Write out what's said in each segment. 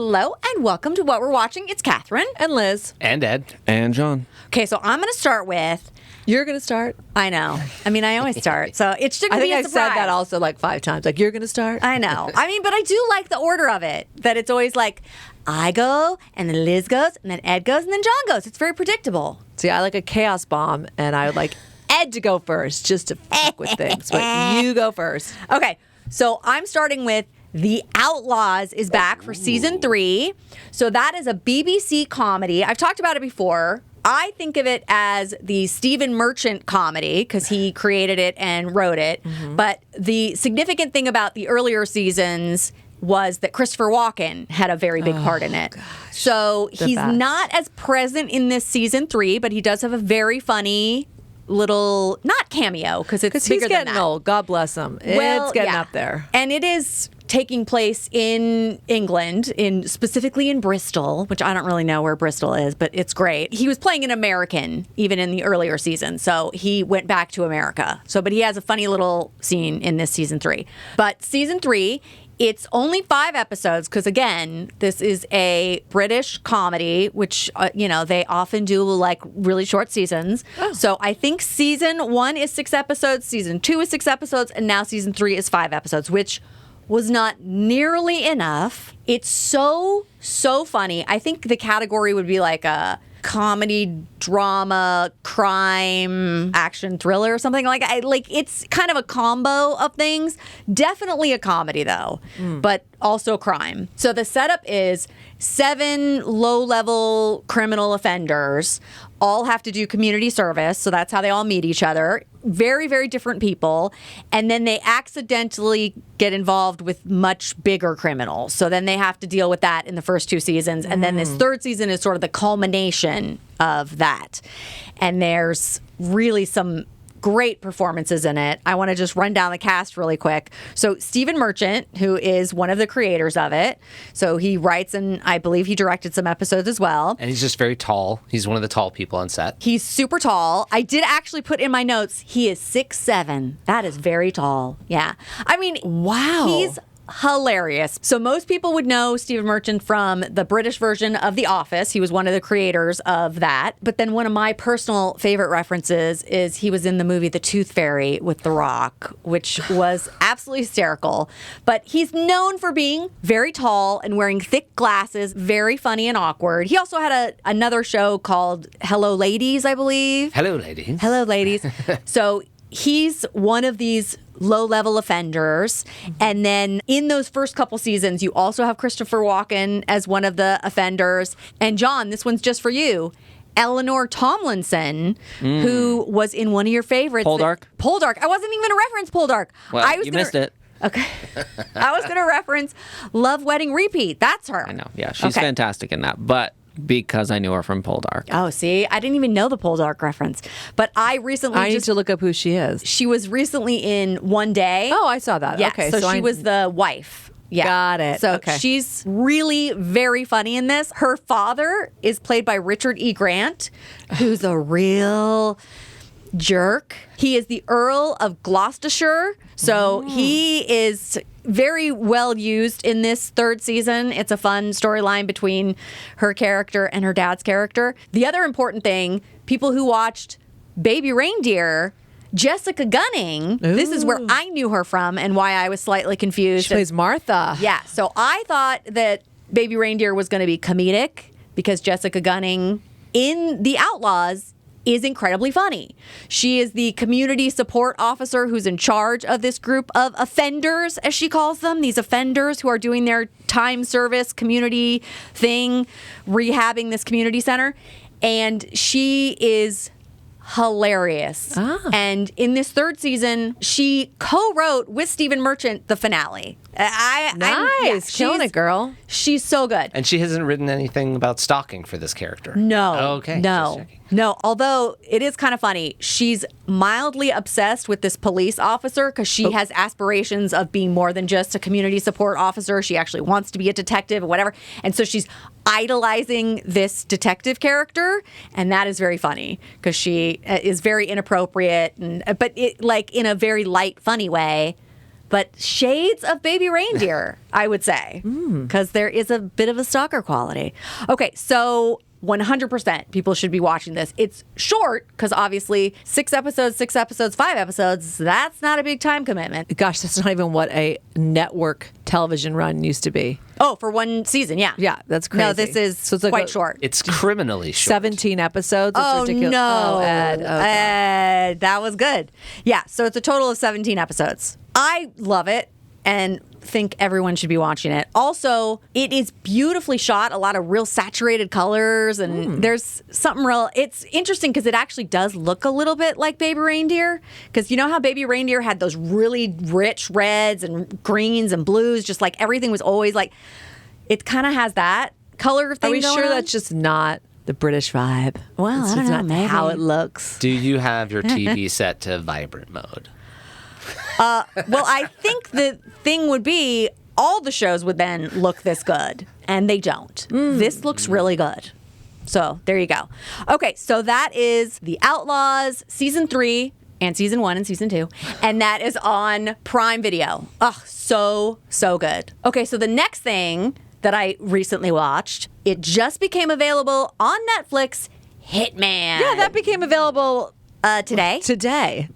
Hello and welcome to What We're Watching. It's Catherine. And Liz. And Ed. And John. Okay, so I'm going to start with... You're going to start? I know. I mean, I always start, so it shouldn't I be think a I surprise. said that also like 5 times. Like, you're going to start? I know. I mean, but I do like the order of it, that it's always like, I go, and then Liz goes, and then Ed goes, and then John goes. It's very predictable. See, I like a chaos bomb, and I would like Ed to go first just to fuck with things. But you go first. Okay, so I'm starting with The Outlaws is back for season 3. So that is a BBC comedy. I've talked about it before. I think of it as the Stephen Merchant comedy because he created it and wrote it. Mm-hmm. But the significant thing about the earlier seasons was that Christopher Walken had a very big part in it. Gosh, so he's not as present in this season 3, but he does have a very funny little, not cameo, because it's bigger he's getting than that. old. God bless him. Well, it's getting yeah. up there. And it is taking place in England, specifically in Bristol, which I don't really know where Bristol is, but it's great. He was playing an American even in the earlier season, so he went back to America. But he has a funny little scene in this season 3. But season 3, it's only 5 episodes because, again, this is a British comedy, which, they often do like really short seasons. Oh. So I think season 1 is 6 episodes, season 2 is 6 episodes, and now season 3 is 5 episodes, which was not nearly enough. It's so funny. I think the category would be like a comedy, drama, crime, action, thriller or something like it's kind of a combo of things. Definitely a comedy though, but also crime. So the setup is 7 low-level criminal offenders all have to do community service, so that's how they all meet each other. Very, very different people. And then they accidentally get involved with much bigger criminals. So then they have to deal with that in the first 2 seasons. And then this 3rd season is sort of the culmination of that. And there's really some great performances in it. I want to just run down the cast really quick. So Stephen Merchant, who is one of the creators of it. So he writes and I believe he directed some episodes as well. And he's just very tall. He's one of the tall people on set. He's super tall. I did actually put in my notes, he is 6'7". That is very tall. Yeah. I mean, wow. He's hilarious. So most people would know Stephen Merchant from the British version of The Office. He was one of the creators of that. But then one of my personal favorite references is he was in the movie The Tooth Fairy with The Rock, which was absolutely hysterical. But he's known for being very tall and wearing thick glasses, very funny and awkward. He also had another show called Hello Ladies, I believe. Hello, ladies. Hello, ladies. So he's one of these low-level offenders. And then in those first couple seasons, you also have Christopher Walken as one of the offenders. And John, this one's just for you. Eleanor Tomlinson, who was in one of your favorites. Poldark? Poldark. I wasn't even going to reference Poldark. Well, you missed it. Okay. I was going to reference Love, Wedding, Repeat. That's her. I know. Yeah, she's fantastic in that. But because I knew her from Poldark. Oh, see? I didn't even know the Poldark reference. But I recently need to look up who she is. She was recently in One Day. Oh, I saw that. Yeah, Okay. so she was the wife. Yeah. Got it. So okay. She's really very funny in this. Her father is played by Richard E. Grant, who's a real jerk. He is the Earl of Gloucestershire. So he is very well used in this 3rd season. It's a fun storyline between her character and her dad's character. The other important thing, people who watched Baby Reindeer, Jessica Gunning, this is where I knew her from and why I was slightly confused. She plays Martha. Yeah, so I thought that Baby Reindeer was going to be comedic because Jessica Gunning in The Outlaws is incredibly funny. She is the community support officer who's in charge of this group of offenders, as she calls them, these offenders who are doing their time service community thing, rehabbing this community center. And she is hilarious. And in this 3rd season, she co-wrote with Stephen Merchant the finale. Nice. Killing it, girl. She's so good. And she hasn't written anything about stalking for this character. No. Okay. No. Although it is kind of funny. She's mildly obsessed with this police officer because she has aspirations of being more than just a community support officer. She actually wants to be a detective or whatever. And so she's idolizing this detective character. And that is very funny because she is very inappropriate, but it, like in a very light, funny way. but shades of Baby Reindeer, I would say, because there is a bit of a stalker quality. Okay, so 100% people should be watching this. It's short because obviously 6 episodes, 5 episodes, that's not a big time commitment. Gosh, that's not even what a network television run used to be. Oh, for one season, yeah. Yeah, that's crazy. No, this is So it's like quite short. It's criminally short. 17 episodes? It's Oh, ridiculous. no. Oh, Ed. Oh, God. Ed, that was good. Yeah, so it's a total of 17 episodes. I love it and think everyone should be watching it. Also, it is beautifully shot, a lot of real saturated colors, and there's something real. It's interesting because it actually does look a little bit like Baby Reindeer, because you know how Baby Reindeer had those really rich reds and greens and blues, just like everything was always like, it kind of has that color thing Are we going sure on. that's just not the British vibe? Well, It's I don't just know, not maybe. how it looks. Do you have your TV set to vibrant mode? Well, I think the thing would be all the shows would then look this good, and they don't. This looks really good. So there you go. Okay, so that is The Outlaws season 3 and season 1 and season 2, and that is on Prime Video. Oh, so good. Okay, so the next thing that I recently watched, it just became available on Netflix, Hitman. Yeah, that became available today. today.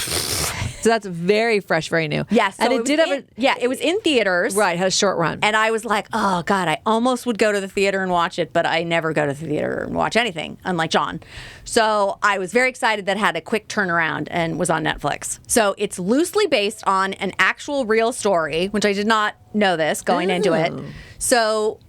So that's very fresh, very new. Yes, and it did have it was in theaters. right, had a short run. And I was like, oh, God, I almost would go to the theater and watch it, but I never go to the theater and watch anything, unlike John. So I was very excited that it had a quick turnaround and was on Netflix. So it's loosely based on an actual real story, which I did not know this going into it. So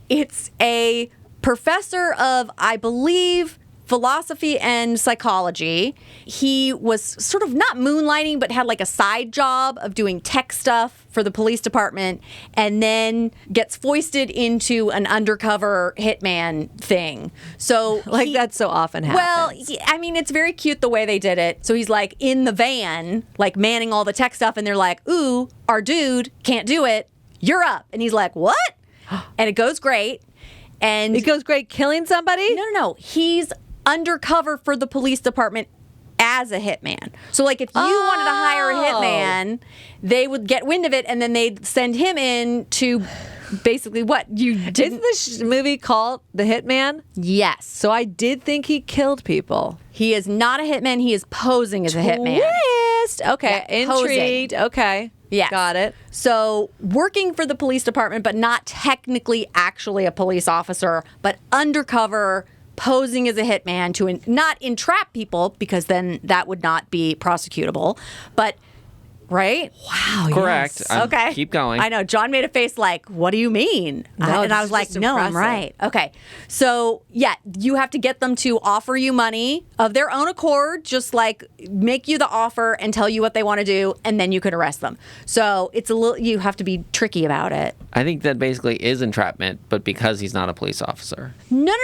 it's a professor of, I believe, philosophy and psychology. He was sort of not moonlighting, but had like a side job of doing tech stuff for the police department, and then gets foisted into an undercover hitman thing. So like that so often happens. well, I mean, it's very cute the way they did it. So he's like in the van, like manning all the tech stuff, and they're like, ooh, our dude can't do it. You're up. And he's like, what? And it goes great. And it goes great killing somebody? no. He's undercover for the police department as a hitman. So like if you wanted to hire a hitman, they would get wind of it and then they'd send him in to basically what you didn't. Isn't this movie called The Hitman? Yes. So I did think he killed people. He is not a hitman. He is posing as a hitman. Twist. Okay. Yeah, posing. Intrigued. Okay. Yes. Got it. So working for the police department, but not technically actually a police officer, but undercover, posing as a hitman to not entrap people, because then that would not be prosecutable, but right? Wow. Correct. yes. Okay. Keep going. I know. John made a face like, what do you mean? No, And I this was is like, just no, I'm impressive. right. Okay. So, yeah, you have to get them to offer you money of their own accord, just like make you the offer and tell you what they want to do, and then you could arrest them. So it's a little, you have to be tricky about it. I think that basically is entrapment, but because he's not a police officer. No.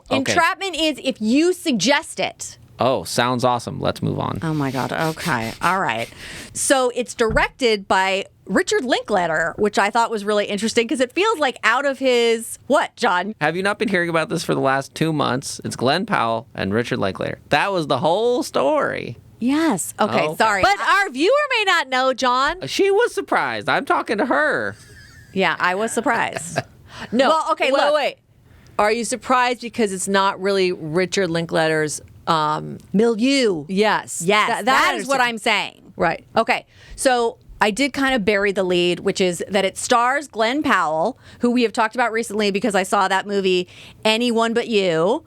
Okay. Entrapment is if you suggest it. Oh, sounds awesome. Let's move on. Oh my God. Okay. All right. So it's directed by Richard Linklater, which I thought was really interesting because it feels like out of his, what, John? Have you not been hearing about this for the last 2 months? It's Glenn Powell and Richard Linklater. That was the whole story. Yes. Okay. Okay. Sorry. But our viewer may not know, John. She was surprised. I'm talking to her. Yeah, I was surprised. No. Well, okay, look. Wait. Are you surprised because it's not really Richard Linklater's? Milieu. Yes. Yes. That I is what understand. I'm saying. Right. Okay. So I did kind of bury the lead, which is that it stars Glenn Powell, who we have talked about recently because I saw that movie, Anyone But You,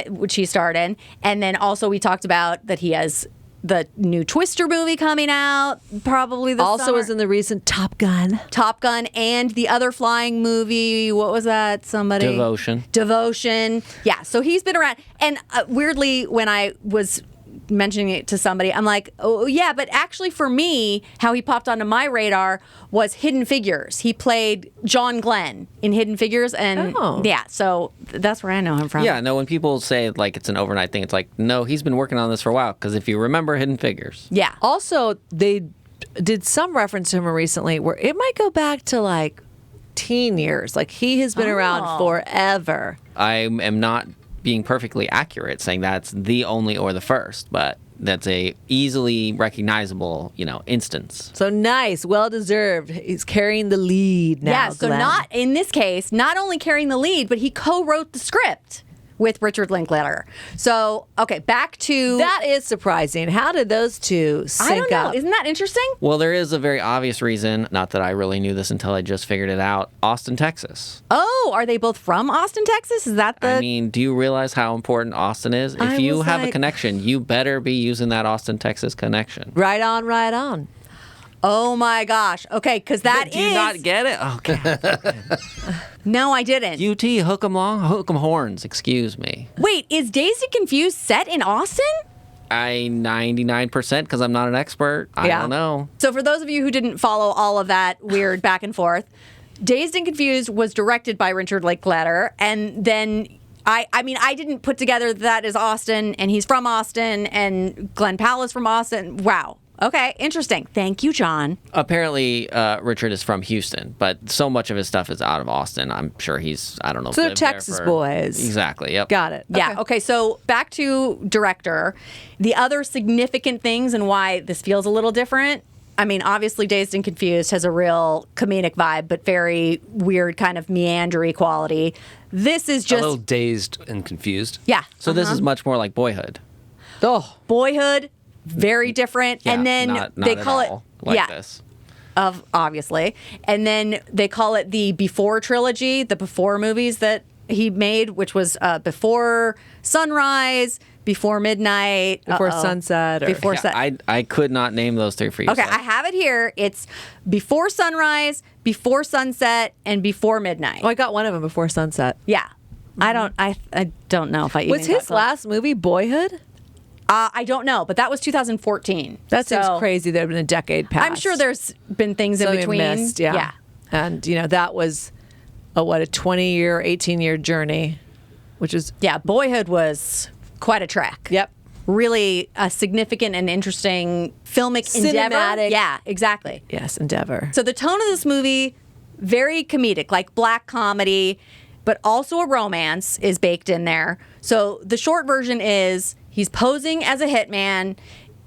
which he starred in. And then also we talked about that he has the new Twister movie coming out, probably this Also summer. was in the recent Top Gun. Top Gun and the other flying movie. What was that? Somebody? Devotion. Yeah. So he's been around. And weirdly, when I was mentioning it to somebody, I'm like, oh, yeah, but actually for me, how he popped onto my radar was Hidden Figures. He played John Glenn in Hidden Figures. And yeah, so that's where I know him from. Yeah, no, when people say like it's an overnight thing, it's like, no, he's been working on this for a while. Because if you remember Hidden Figures. Yeah. Also, they did some reference to him recently where it might go back to like teen years. Like he has been around forever. I am not being perfectly accurate saying that's the only or the first, but that's a easily recognizable, instance. So nice, well deserved. He's carrying the lead now. Yeah, so Glenn. not in this case, not only carrying the lead, but he co-wrote the script with Richard Linklater. So, okay, back to That is surprising. How did those two sync I don't know. up? Isn't that interesting? Well, there is a very obvious reason, not that I really knew this until I just figured it out. Austin, Texas. Oh, are they both from Austin, Texas? Is that the I mean, do you realize how important Austin is? I If you was have a like- connection, you better be using that Austin, Texas connection. Right on, right on. Oh my gosh. Okay, because that Do you not get it? Okay. No, I didn't. UT, hook 'em long, hook 'em horns, excuse me. Wait, is Dazed and Confused set in Austin? 99% because I'm not an expert. I Yeah. don't know. So for those of you who didn't follow all of that weird back and forth, Dazed and Confused was directed by Richard Linklater, and then I mean, I didn't put together that is Austin, and he's from Austin, and Glenn Powell is from Austin. Wow. Okay, interesting. Thank you, John. Apparently, Richard is from Houston, but so much of his stuff is out of Austin. I'm sure he's, I don't know. So they're lived there Texas for- boys. Exactly, yep. Got it. Yeah. Okay. So back to director. The other significant things and why this feels a little different. I mean, obviously, Dazed and Confused has a real comedic vibe, but very weird kind of meandery quality. This is A just little dazed and confused. yeah. So this is much more like Boyhood. Oh, Boyhood, very different. Yeah, and then not they at call it all like yeah. this. Of obviously, and then they call it the Before trilogy, the Before movies that he made, which was Before Sunrise, Before Midnight, Before Sunset, or- Before Yeah, Sun. I could not name those three for you. Okay, so- I have it here. It's Before Sunrise, Before Sunset, and Before Midnight. oh, I got one of them before sunset. Yeah, I don't know if I even Was his got last movie Boyhood? I don't know, but that was 2014. That seems So, crazy. There had been a decade past. I'm sure there's been things in Something between. missed, yeah. And that was a 20-year, 18-year journey, which is Yeah, Boyhood was quite a trek. yep. Really a significant and interesting filmic endeavor. Cinematic. Yeah, exactly. Yes, endeavor. So the tone of this movie, very comedic, like black comedy, but also a romance is baked in there. So the short version is he's posing as a hitman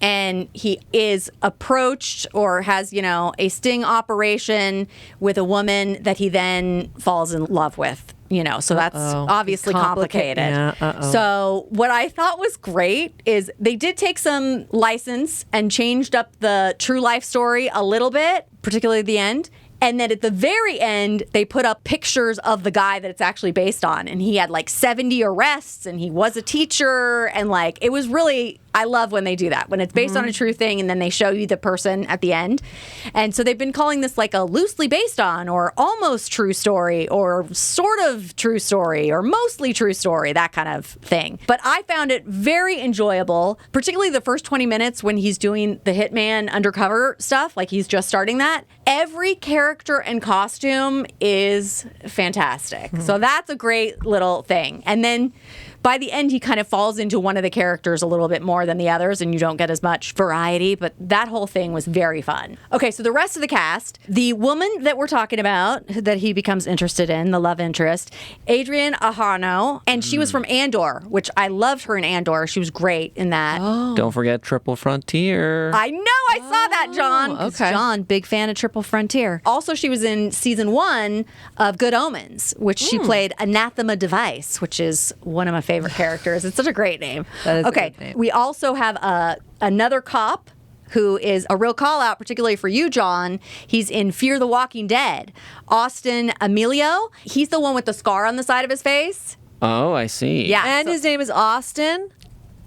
and he is approached or has, a sting operation with a woman that he then falls in love with. So that's obviously complicated. Yeah, uh-oh. So what I thought was great is they did take some license and changed up the true life story a little bit, particularly the end. And then at the very end, they put up pictures of the guy that it's actually based on. And he had like 70 arrests and he was a teacher. And it was really, I love when they do that, when it's based on a true thing and then they show you the person at the end. And so they've been calling this like a loosely based on or almost true story or sort of true story or mostly true story, that kind of thing. But I found it very enjoyable, particularly the first 20 minutes when he's doing the hitman undercover stuff, like he's just starting that. Every character and costume is fantastic. So that's a great little thing. And then by the end, he kind of falls into one of the characters a little bit more than the others, and you don't get as much variety, but that whole thing was very fun. Okay, so the rest of the cast, the woman that we're talking about, that he becomes interested in, the love interest, Adrienne Ahano, and she was from Andor, which I loved her in Andor. She was great in that. Don't forget Triple Frontier. I know, I saw that, John. 'Cause okay. John, big fan of Triple Frontier. Also, she was in season 1 of Good Omens, which she played Anathema Device, which is one of my favorite characters. It's such a great name. That is a okay, good name. we also have another cop who is a real call out, particularly for you, John. He's in Fear the Walking Dead. Austin Emilio. He's the one with the scar on the side of his face. Oh, I see. Yeah. And so- his name is Austin.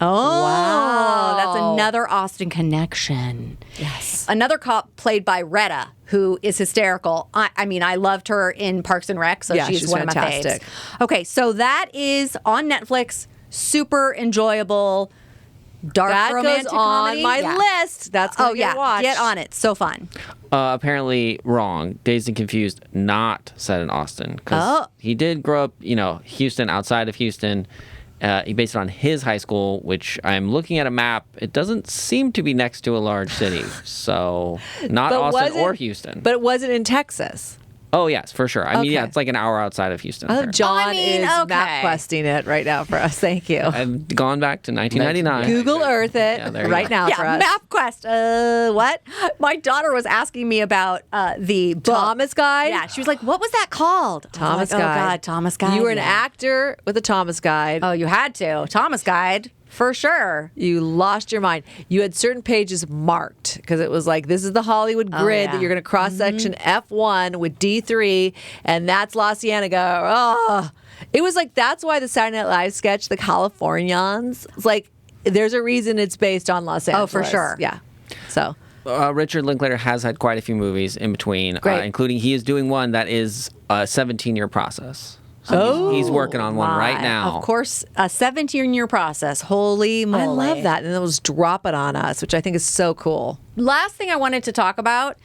Oh, Wow. that's another Austin connection. Yes. Another cop played by Retta, who is hysterical. I mean, I loved her in Parks and Rec, so Yeah, she's she's one of my fantastic. faves. Okay, so that is on Netflix. Super enjoyable, dark That romantic goes on comedy. my Yeah. list. That's gonna Oh yeah, get watched. get on it. So fun. Apparently wrong. Dazed and Confused, not set in Austin. Because Oh. he did grow up, Houston, outside of Houston. He based it on his high school, which I'm looking at a map. It doesn't seem to be next to a large city. So not But Austin was or it- Houston. But was it in Texas? Oh yes, for sure. I mean, yeah, Okay. it's like an hour outside of Houston. I there. love John mean, is okay. map questing it right now for us. Thank you. I've gone back to 1999. Google Earth it Yeah, there you right go. now for Yeah, us. MapQuest. What? My daughter was asking me about the book. Thomas Guide? Yeah, she was like, "What was that called?" I was Thomas like, Guide. Oh God, Thomas Guide. You were an yeah. actor with a Thomas Guide. Oh, you had to. Thomas Guide for sure. You lost your mind. You had certain pages marked because it was like, this is the Hollywood grid yeah. that you're going to cross section F1 with D3, and that's La Cienega. Oh, it was like, that's why the Saturday Night Live sketch, The Californians, it's like, there's a reason it's based on Los Angeles. Oh, for sure. Yeah. So, Richard Linklater has had quite a few movies in between, Great. including he is doing one that is a 17-year process. So he's working on one right now. Of course, a 17-year process. Holy moly. I love that. And it was Drop It On Us, which I think is so cool. Last thing I wanted to talk about,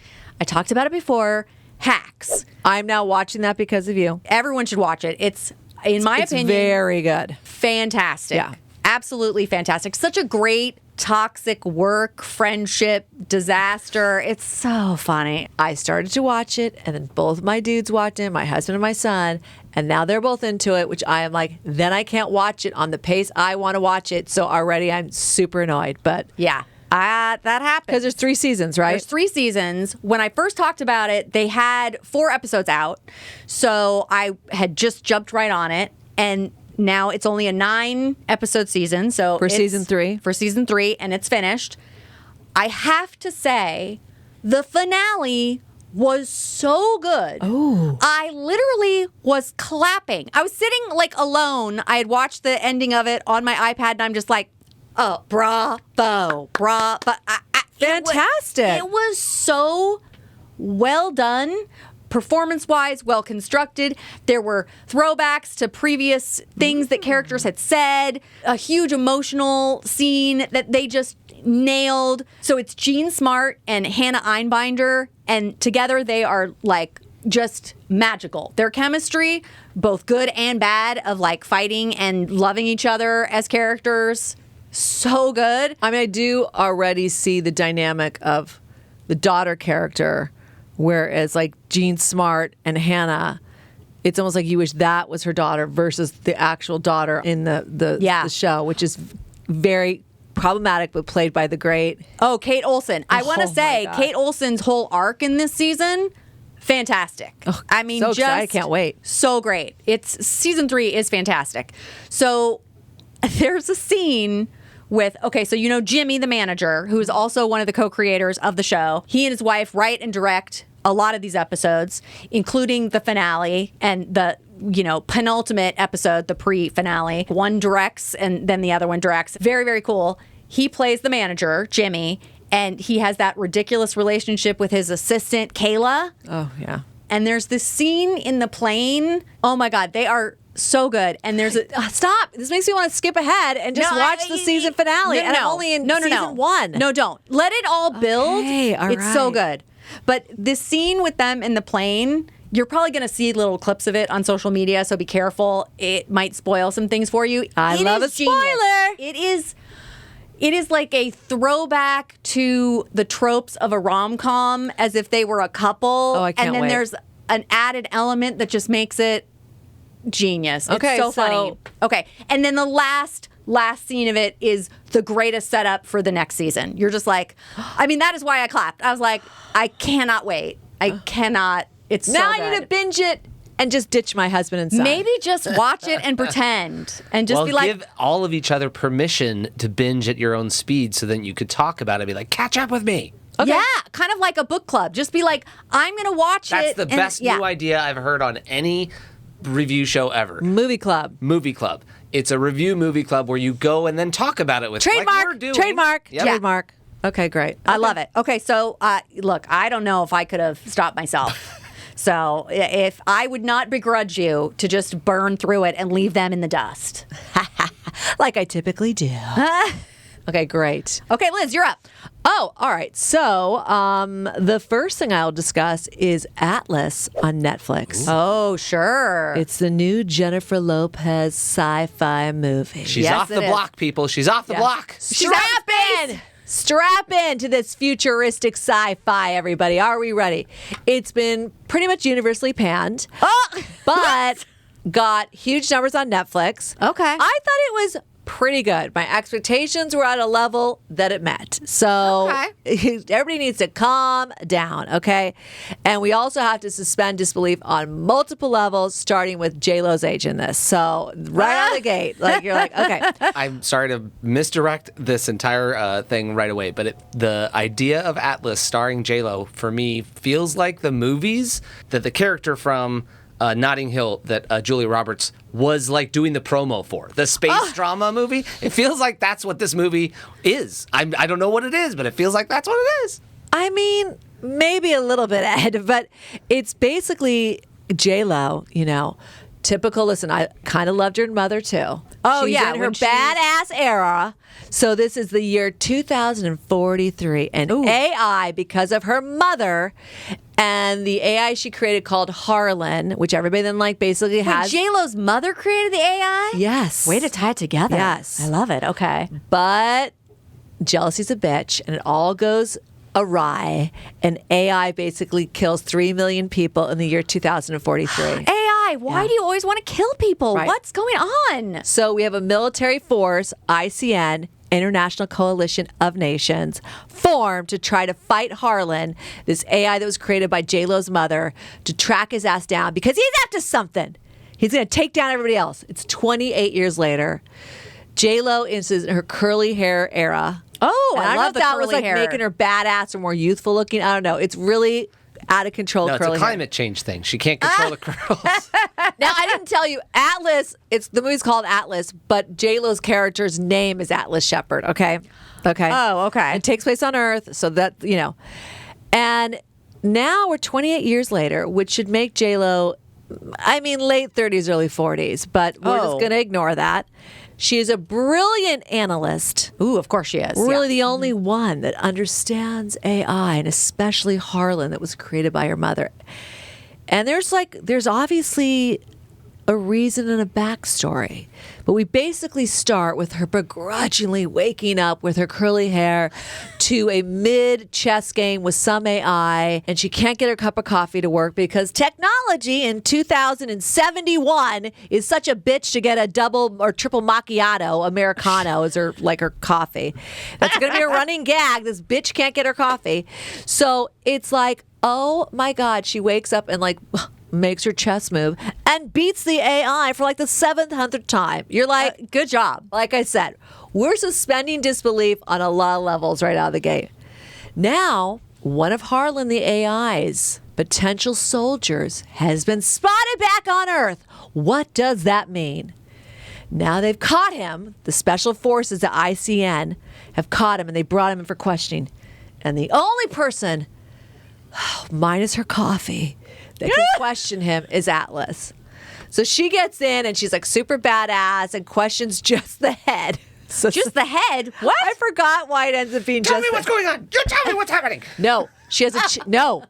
I talked about it before, Hacks. I'm now watching that because of you. Everyone should watch it. It's, in my It's opinion, very good. fantastic. Yeah. Absolutely fantastic. Such a great toxic work, friendship, disaster. It's so funny. I started to watch it, and then both my dudes watched it, my husband and my son, and now they're both into it, which I am like, then I can't watch it on the pace I want to watch it. So already I'm super annoyed. But Yeah. That happened. because there's 3 seasons, right? There's 3 seasons. When I first talked about it, they had 4 episodes out. So I had just jumped right on it. And now it's only a 9-episode season. So For it's- season 3? For season 3, and it's finished. I have to say, the finale was so good. Oh. I literally was clapping. I was sitting like alone. I had watched the ending of it on my iPad, and I'm just like, oh, bravo, bravo. Fantastic. It was so well done. Performance-wise, well constructed. There were throwbacks to previous things that characters had said. A huge emotional scene that they just nailed. So it's Jean Smart and Hannah Einbinder, and together they are like just magical. Their chemistry, both good and bad, of like fighting and loving each other as characters, so good. I mean, I do already see the dynamic of the daughter character, whereas like Jean Smart and Hannah, it's almost like you wish that was her daughter versus the actual daughter in the show, which is very problematic, but played by the great. Oh, Kate Olsen. I want to Oh, my say God. Kate Olsen's whole arc in this season, fantastic. I mean, so just excited. I can't wait. So great. It's season 3 is fantastic. So there's a scene with, so you know Jimmy, the manager, who is also one of the co-creators of the show. He and his wife write and direct a lot of these episodes, including the finale and the penultimate episode, the pre-finale. One directs and then the other one directs. Very, very cool. He plays the manager, Jimmy, and he has that ridiculous relationship with his assistant, Kayla. Oh, yeah. And there's this scene in the plane. Oh my God, they are so good. And there's a Stop. This makes me want to skip ahead and just watch the season finale. And I'm only in season 1. No, don't. Let it all build. Okay, all it's so right. good. But this scene with them in the plane, you're probably going to see little clips of it on social media, so be careful. It might spoil some things for you. I love is a spoiler. It is like a throwback to the tropes of a rom-com, as if they were a couple. Oh, I can't And then wait. there's an added element that just makes it genius. Okay, It's so funny. Okay. And then the last scene of it is the greatest setup for the next season. You're just like, I mean, that is why I clapped. I was like, I cannot wait. I cannot. It's Now so I need to good. binge it and just ditch my husband and son. Maybe just watch it and pretend and just Well, be like, give all of each other permission to binge at your own speed so then you could talk about it and be like, catch up with me. yeah, kind of like a book club. Just be like, I'm going to watch That's it. the and- best yeah. new idea I've heard on any review show ever. Movie club. Movie club. It's a review movie club where you go and then talk about it with Trademark. like we're doing. Trademark. Yep. Trademark. Okay, great. I love it. Okay, so look, I don't know if I could have stopped myself. So if I would not begrudge you to just burn through it and leave them in the dust. Like I typically do. Okay, great. Okay, Liz, you're up. Oh, all right. So, the first thing I'll discuss is Atlas on Netflix. Oh, sure. It's the new Jennifer Lopez sci-fi movie. She's Yes, off the it is. block, people. She's off the block. She's happy. Strap into this futuristic sci-fi, everybody. Are we ready? It's been pretty much universally panned, but got huge numbers on Netflix. Okay. I thought it was pretty good. My expectations were at a level that it met. So everybody needs to calm down, okay? And we also have to suspend disbelief on multiple levels, starting with J-Lo's age in this. So right out of the gate, like you're like, okay. I'm sorry to misdirect this entire thing right away, but the idea of Atlas starring J-Lo, for me, feels like the movies that the character from Notting Hill that Julia Roberts was like doing the promo for. The space drama movie. It feels like that's what this movie is. I don't know what it is, but it feels like that's what it is. I mean, maybe a little bit, Ed, but it's basically J-Lo, typical. Listen, I kind of loved her mother too. Oh, she's yeah, in her when she's- badass era. So this is the year 2043, and AI, because of her mother and the AI she created called Harlan, which everybody then basically has. J-Lo's mother created the AI? Yes. Way to tie it together. Yes. I love it. Okay. But jealousy's a bitch, and it all goes awry, and AI basically kills 3 million people in the year 2043. AI, why do you always want to kill people? Right. What's going on? So we have a military force, ICN, International Coalition of Nations, formed to try to fight Harlan, this AI that was created by J-Lo's mother, to track his ass down because he's up to something. He's going to take down everybody else. It's 28 years later. J-Lo is in her curly hair era. Oh, And I don't know love if the that was curly hair. making her badass or more youthful looking. I don't know. It's really out of control. No, it's curly a hair. climate change thing. She can't control the curls. Now, I didn't tell you, Atlas, the movie's called Atlas, but J-Lo's character's name is Atlas Shepard, okay? Okay. Oh, okay. It takes place on Earth, so that, And now we're 28 years later, which should make J-Lo, late 30s, early 40s, but we're just going to ignore that. She is a brilliant analyst. Ooh, of course she is. Really the only one that understands AI, and especially Harlan, that was created by her mother. And there's obviously a reason and a backstory. But we basically start with her begrudgingly waking up with her curly hair to a mid-chess game with some AI, and she can't get her cup of coffee to work because technology in 2071 is such a bitch to get a double or triple macchiato Americano as her coffee. That's going to be a running gag. This bitch can't get her coffee. So it's like, oh my God, she wakes up and makes her chess move and beats the AI for the 700th time. You're like, good job. Like I said, we're suspending disbelief on a lot of levels right out of the gate. Now, one of Harlan, the AI's potential soldiers, has been spotted back on Earth. What does that mean? Now they've caught him. The special forces at ICN have caught him, and they brought him in for questioning. And the only person, minus her coffee, that can question him is Atlas. So she gets in and she's super badass and questions just the head. So Just the head? What? I forgot why it ends up being Tell just me what's going on. You tell me what's happening. No, she has no.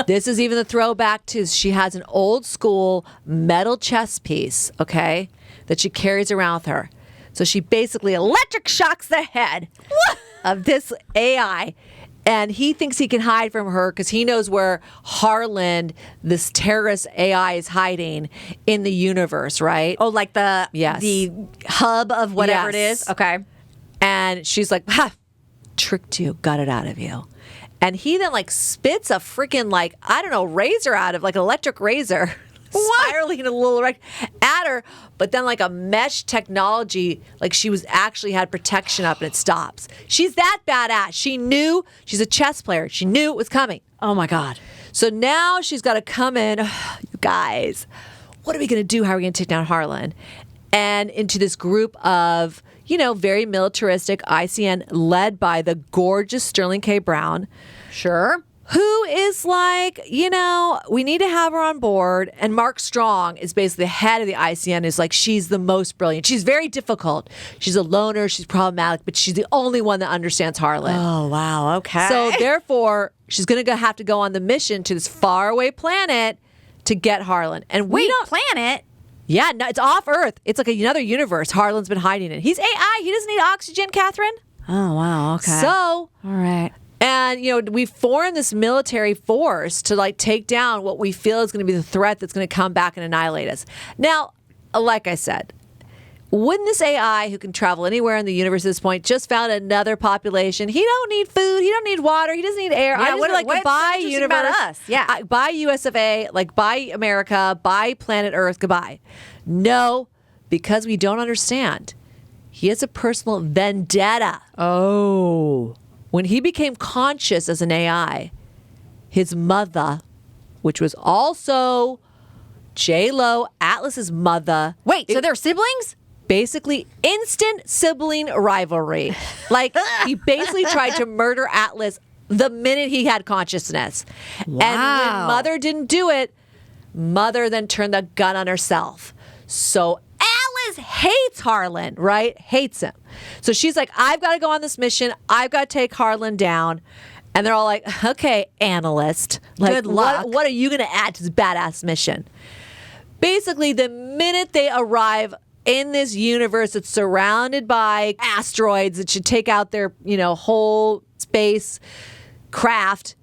This is even the throwback to she has an old school metal chess piece, okay, that she carries around with her. So she basically electric shocks the head of this AI. And he thinks he can hide from her because he knows where Harlan, this terrorist AI, is hiding in the universe, right? Oh, like the hub of whatever it Yes. is? Okay. And she's like, ha, tricked you, got it out of you. And he then spits a freaking razor out of an electric razor. Spiraling a little at her, but then a mesh technology, she was actually had protection up and it stops. She's that badass. She knew, she's a chess player. She knew it was coming. Oh, my God. So now she's got to come in, you guys, what are we going to do? How are we going to take down Harlan? And into this group of, very militaristic ICN led by the gorgeous Sterling K. Brown. Sure. Who is we need to have her on board. And Mark Strong is basically the head of the ICN, is she's the most brilliant. She's very difficult. She's a loner. She's problematic, but she's the only one that understands Harlan. Oh, wow. Okay. So therefore, she's going to have to go on the mission to this faraway planet to get Harlan. And we don't planet? Yeah, no, it's off Earth. It's another universe Harlan's been hiding in. He's AI. He doesn't need oxygen, Catherine. Oh, wow. Okay. So, all right. and, we formed this military force to like take down what we feel is going to be the threat that's going to come back and annihilate us. Now, like I said, wouldn't this AI who can travel anywhere in the universe at this point just found another population? He don't need food. He don't need water. He doesn't need air. Yeah, I just like what's goodbye interesting universe. about us? Yeah. Bye US of A. Like bye America. Bye planet Earth. Goodbye. No, because we don't understand. He has a personal vendetta. Oh. When he became conscious as an AI, his mother, which was also J-Lo, Atlas's mother. Wait, so they're siblings? Basically instant sibling rivalry. Like he basically tried to murder Atlas the minute he had consciousness. And when Mother didn't do it, Mother then turned the gun on herself. So Atlas hates Harlan, right? Hates him. So she's like, I've got to go on this mission. I've got to take Harlan down. And they're all like, okay, analyst. Like, Good luck. What are you going to add to this badass mission? Basically, the minute they arrive in this universe that's surrounded by asteroids that should take out their, whole space craft,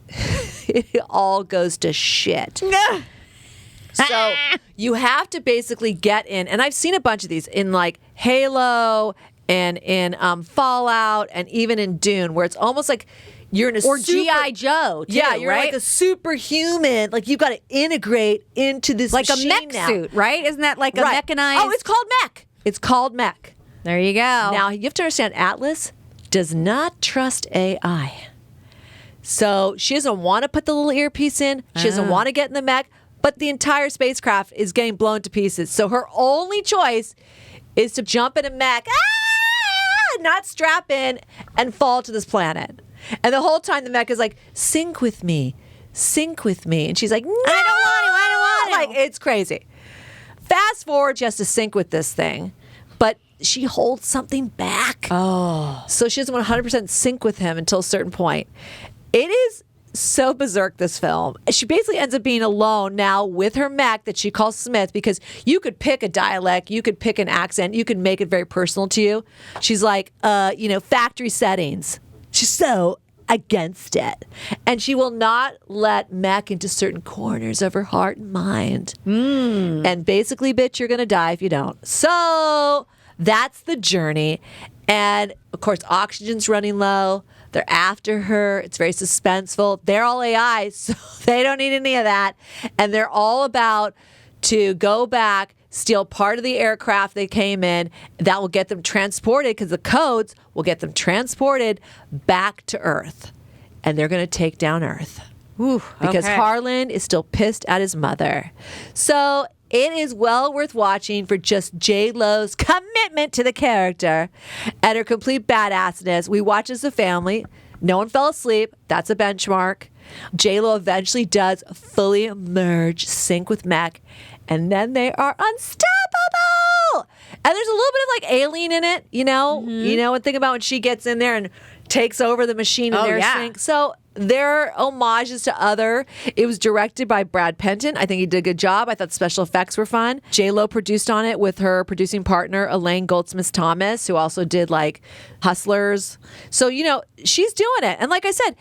it all goes to shit. So you have to basically get in, and I've seen a bunch of these in like Halo and in Fallout and even in Dune, where it's almost like you're in a Or G.I. Joe, too, yeah, you're right? like a superhuman. Like you've got to integrate into this Like a machine mech now. suit, right? Isn't that like a Right. mechanized? Oh, it's called mech. It's called mech. There you go. Now you have to understand, Atlas does not trust AI. So she doesn't want to put the little earpiece in. She doesn't want to get in the mech. But the entire spacecraft is getting blown to pieces. So her only choice is to jump in a mech, not strap in, and fall to this planet. And the whole time the mech is like, sync with me. And she's like, no, I don't want to. Like, it's crazy. Fast forward, she has to sync with this thing. But she holds something back. Oh. So she doesn't want 100% sync with him until a certain point. It is so berserk, this film. She basically ends up being alone now with her mech that she calls Smith, because you could pick a dialect, you could pick an accent, you could make it very personal to you. She's like, factory settings. She's so against it. And she will not let mech into certain corners of her heart and mind. And basically, bitch, you're going to die if you don't. So that's the journey. And of course, oxygen's running low. They're after her. It's very suspenseful. They're all AI, so they don't need any of that. And they're all about to go back, steal part of the aircraft they came in. That will get them transported, because the codes will get them transported back to Earth. And they're going to take down Earth. Ooh, Because okay. Harlan is still pissed at his mother. So it is well worth watching for just J-Lo's commitment to the character and her complete badassness. We watch as a family. No one fell asleep. That's a benchmark. J-Lo eventually does fully merge, sync with mech, and then they are unstoppable. And there's a little bit of like Alien in it, and think about when she gets in there and takes over the machine in their sync. So there are homages to other. It was directed by Brad Penton. I think he did a good job. I thought the special effects were fun. J-Lo produced on it with her producing partner, Elaine Goldsmith-Thomas, who also did like Hustlers. So, she's doing it. And like I said,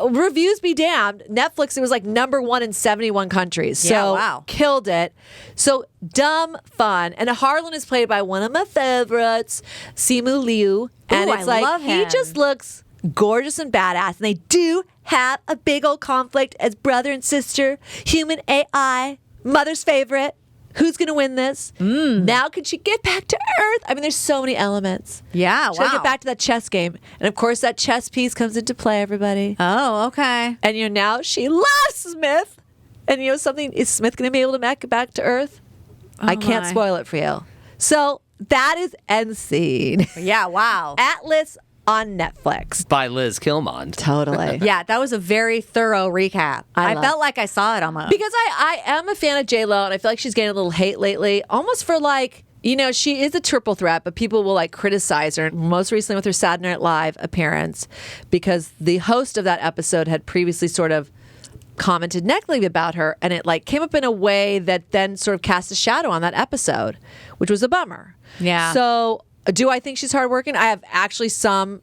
reviews be damned. Netflix, it was like #1 in 71 countries. So Yeah, wow. killed it. So dumb fun. And Harlan is played by one of my favorites, Simu Liu. And Ooh, it's I like, love he him. just looks gorgeous and badass. And they do have a big old conflict as brother and sister, human AI, mother's favorite. Who's going to win this? Now can she get back to Earth? I mean, there's so many elements. Yeah, She's got to wow. get back to that chess game. And of course, that chess piece comes into play, everybody. Oh, okay. And now she loves Smith. And something, is Smith going to be able to make it back to Earth? I can't my. spoil it for you. So that is end scene. Yeah, wow. Atlas on Netflix. By Liz Kilmond. Totally. Yeah, that was a very thorough recap. I I love- felt like I saw it almost. Because I am a fan of J-Lo, and I feel like she's getting a little hate lately, almost for like, she is a triple threat, but people will like criticize her, most recently with her Saturday Night Live appearance, because the host of that episode had previously sort of commented negatively about her, and it like came up in a way that then sort of cast a shadow on that episode, which was a bummer. Yeah. So do I think she's hardworking? I have actually some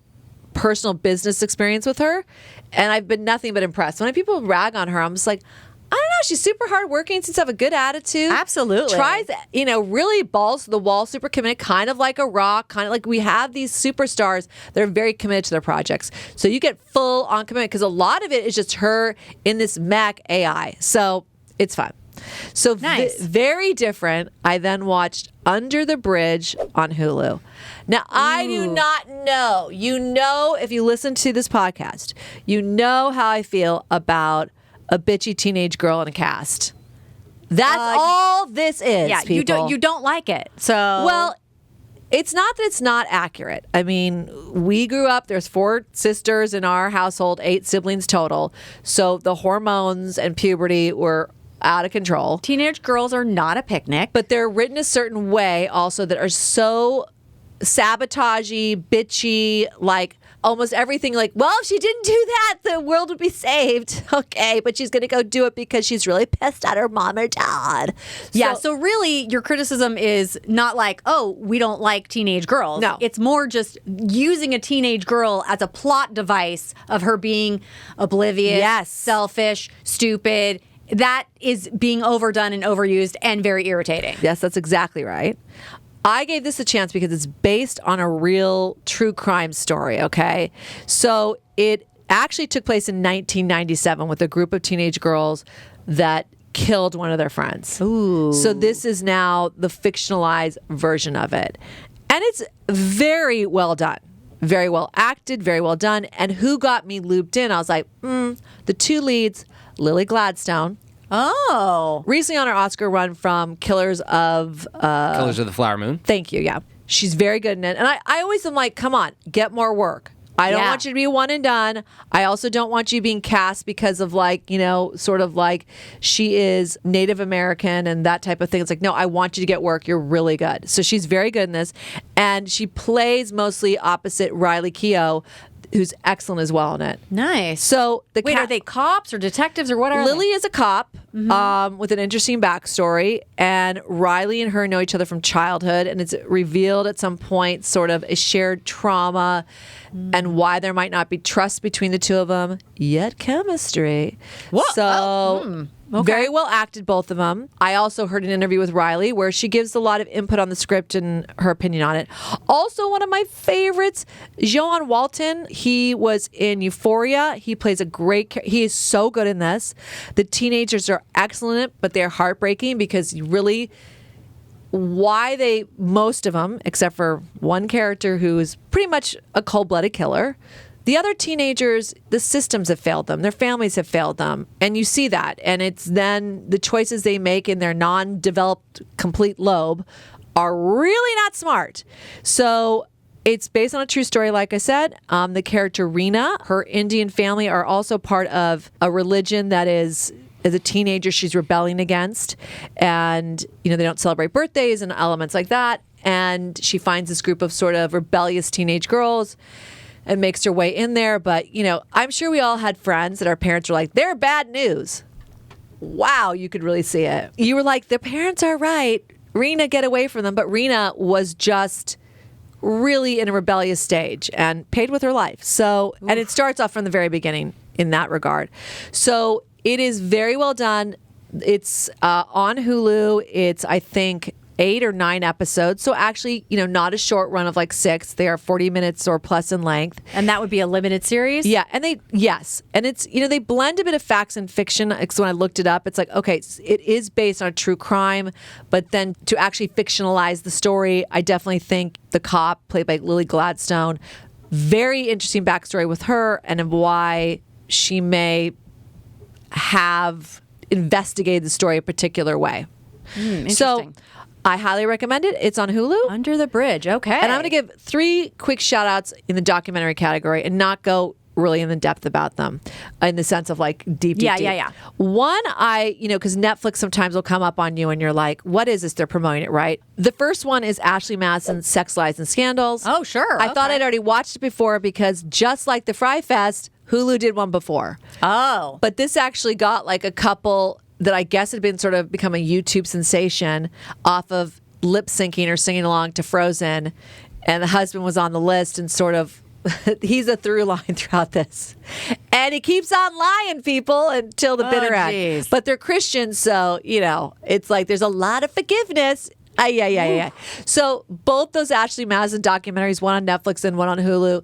personal business experience with her, and I've been nothing but impressed. When people rag on her, I'm just like, I don't know. She's super hardworking. Seems to have a good attitude. Absolutely. Tries, really balls to the wall, super committed, kind of like a Rock, kind of like we have these superstars that are very committed to their projects. So you get full on commitment because a lot of it is just her in this mech AI. So it's fun. So Nice. very different. I then watched Under the Bridge on Hulu. Now, I do not know. If you listen to this podcast, you know how I feel about a bitchy teenage girl in a cast. That's all this is. Yeah, people. you don't like it. So Well, it's not that it's not accurate. I mean, we grew up, there's 4 sisters in our household, 8 siblings total. So the hormones and puberty were out of control. teenage girls are not a picnic. But they're written a certain way also that are so sabotagey, bitchy, like almost everything like, well, if she didn't do that, the world would be saved. Okay, but she's going to go do it because she's really pissed at her mom or dad. Yeah, so really your criticism is not like, oh, we don't like teenage girls. No. It's more just using a teenage girl as a plot device of her being oblivious, Yes. selfish, stupid. That is being overdone and overused and very irritating. Yes, that's exactly right. I gave this a chance because it's based on a real true crime story, okay? So it actually took place in 1997 with a group of teenage girls that killed one of their friends. Ooh. So this is now the fictionalized version of it. And it's very well done. Very well acted, very well done. And who got me looped in? I was like, the 2 leads, Lily Gladstone, Oh. recently on her Oscar run from Killers of Colors of the Flower Moon. Thank you. Yeah. She's very good in it. And I always am like, come on, get more work. I don't Yeah. want you to be one and done. I also don't want you being cast because of sort of like she is Native American and that type of thing. It's like, no, I want you to get work. You're really good. So she's very good in this. And she plays mostly opposite Riley Keough, who's excellent as well in it. Nice. So Wait, are they cops or detectives or what are Lily they? is a cop with an interesting backstory, and Riley and her know each other from childhood, and it's revealed at some point sort of a shared trauma and why there might not be trust between the 2 of them, yet chemistry. What? So very well acted, both of them. I also heard an interview with Riley where she gives a lot of input on the script and her opinion on it. Also, one of my favorites, Joan Walton. He was in Euphoria. He plays a great. He is so good in this. The teenagers are excellent in it, but they're heartbreaking because really, most of them, except for one character who is pretty much a cold-blooded killer. The other teenagers, the systems have failed them. Their families have failed them. And you see that. And it's then the choices they make in their non-developed complete lobe are really not smart. So it's based on a true story, like I said. The character Rena, her Indian family are also part of a religion that is, as a teenager, she's rebelling against. And, they don't celebrate birthdays and elements like that. And she finds this group of sort of rebellious teenage girls and makes her way in there. But, I'm sure we all had friends that our parents were like, they're bad news. Wow, you could really see it. You were like, the parents are right. Rena, get away from them. But Rena was just really in a rebellious stage and paid with her life. So, and it starts off from the very beginning in that regard. So it is very well done. It's on Hulu. It's, I think, 8 or 9 episodes. So actually, not a short run of like 6. They are 40 minutes or plus in length. And that would be a limited series? Yeah. And it's, they blend a bit of facts and fiction. So when I looked it up, it's like, okay, it is based on a true crime, but then to actually fictionalize the story, I definitely think the cop played by Lily Gladstone, very interesting backstory with her and of why she may have investigated the story a particular way. Interesting. So I highly recommend it. It's on Hulu. Under the Bridge. Okay. And I'm going to give 3 quick shout outs in the documentary category and not go really in the depth about them in the sense of like deep. Yeah. One, because Netflix sometimes will come up on you and you're like, what is this? They're promoting it, right? The first one is Ashley Madison's Sex, Lies, and Scandals. Oh, sure. I thought I'd already watched it before because just like the Fry Fest, Hulu did one before. Oh. But this actually got like a couple that I guess had been sort of become a YouTube sensation off of lip syncing or singing along to Frozen. And the husband was on the list and sort of he's a through line throughout this. And he keeps on lying, people, until the bitter end. Geez. But they're Christians, so, it's like there's a lot of forgiveness. Yeah. So both those Ashley Madison documentaries, one on Netflix and one on Hulu,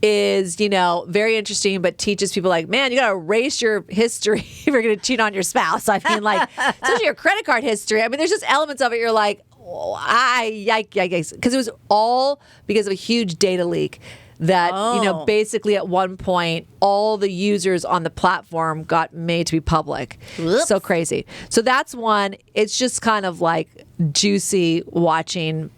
is, very interesting, but teaches people like, man, you got to erase your history if you're going to cheat on your spouse. I mean, like, especially your credit card history. I mean, there's just elements of it you're like, yikes. Because it was all because of a huge data leak that, basically at one point, all the users on the platform got made to be public. Whoops. So crazy. So that's one. It's just kind of like juicy watching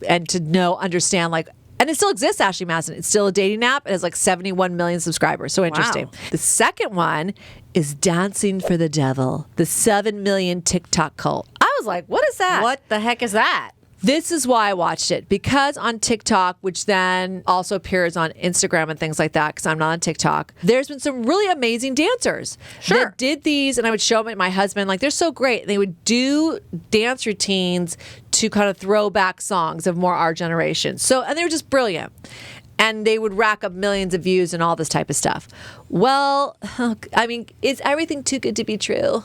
and to understand, like, and it still exists, Ashley Madison. It's still a dating app. It has like 71 million subscribers. So interesting. Wow. The second one is Dancing for the Devil, the 7 million TikTok cult. I was like, what is that? What the heck is that? This is why I watched it, because on TikTok, which then also appears on Instagram and things like that, because I'm not on TikTok, there's been some really amazing dancers that did these, and I would show them to my husband, like, they're so great. And they would do dance routines to kind of throw back songs of more our generation. And they were just brilliant. And they would rack up millions of views and all this type of stuff. Well, I mean, is everything too good to be true?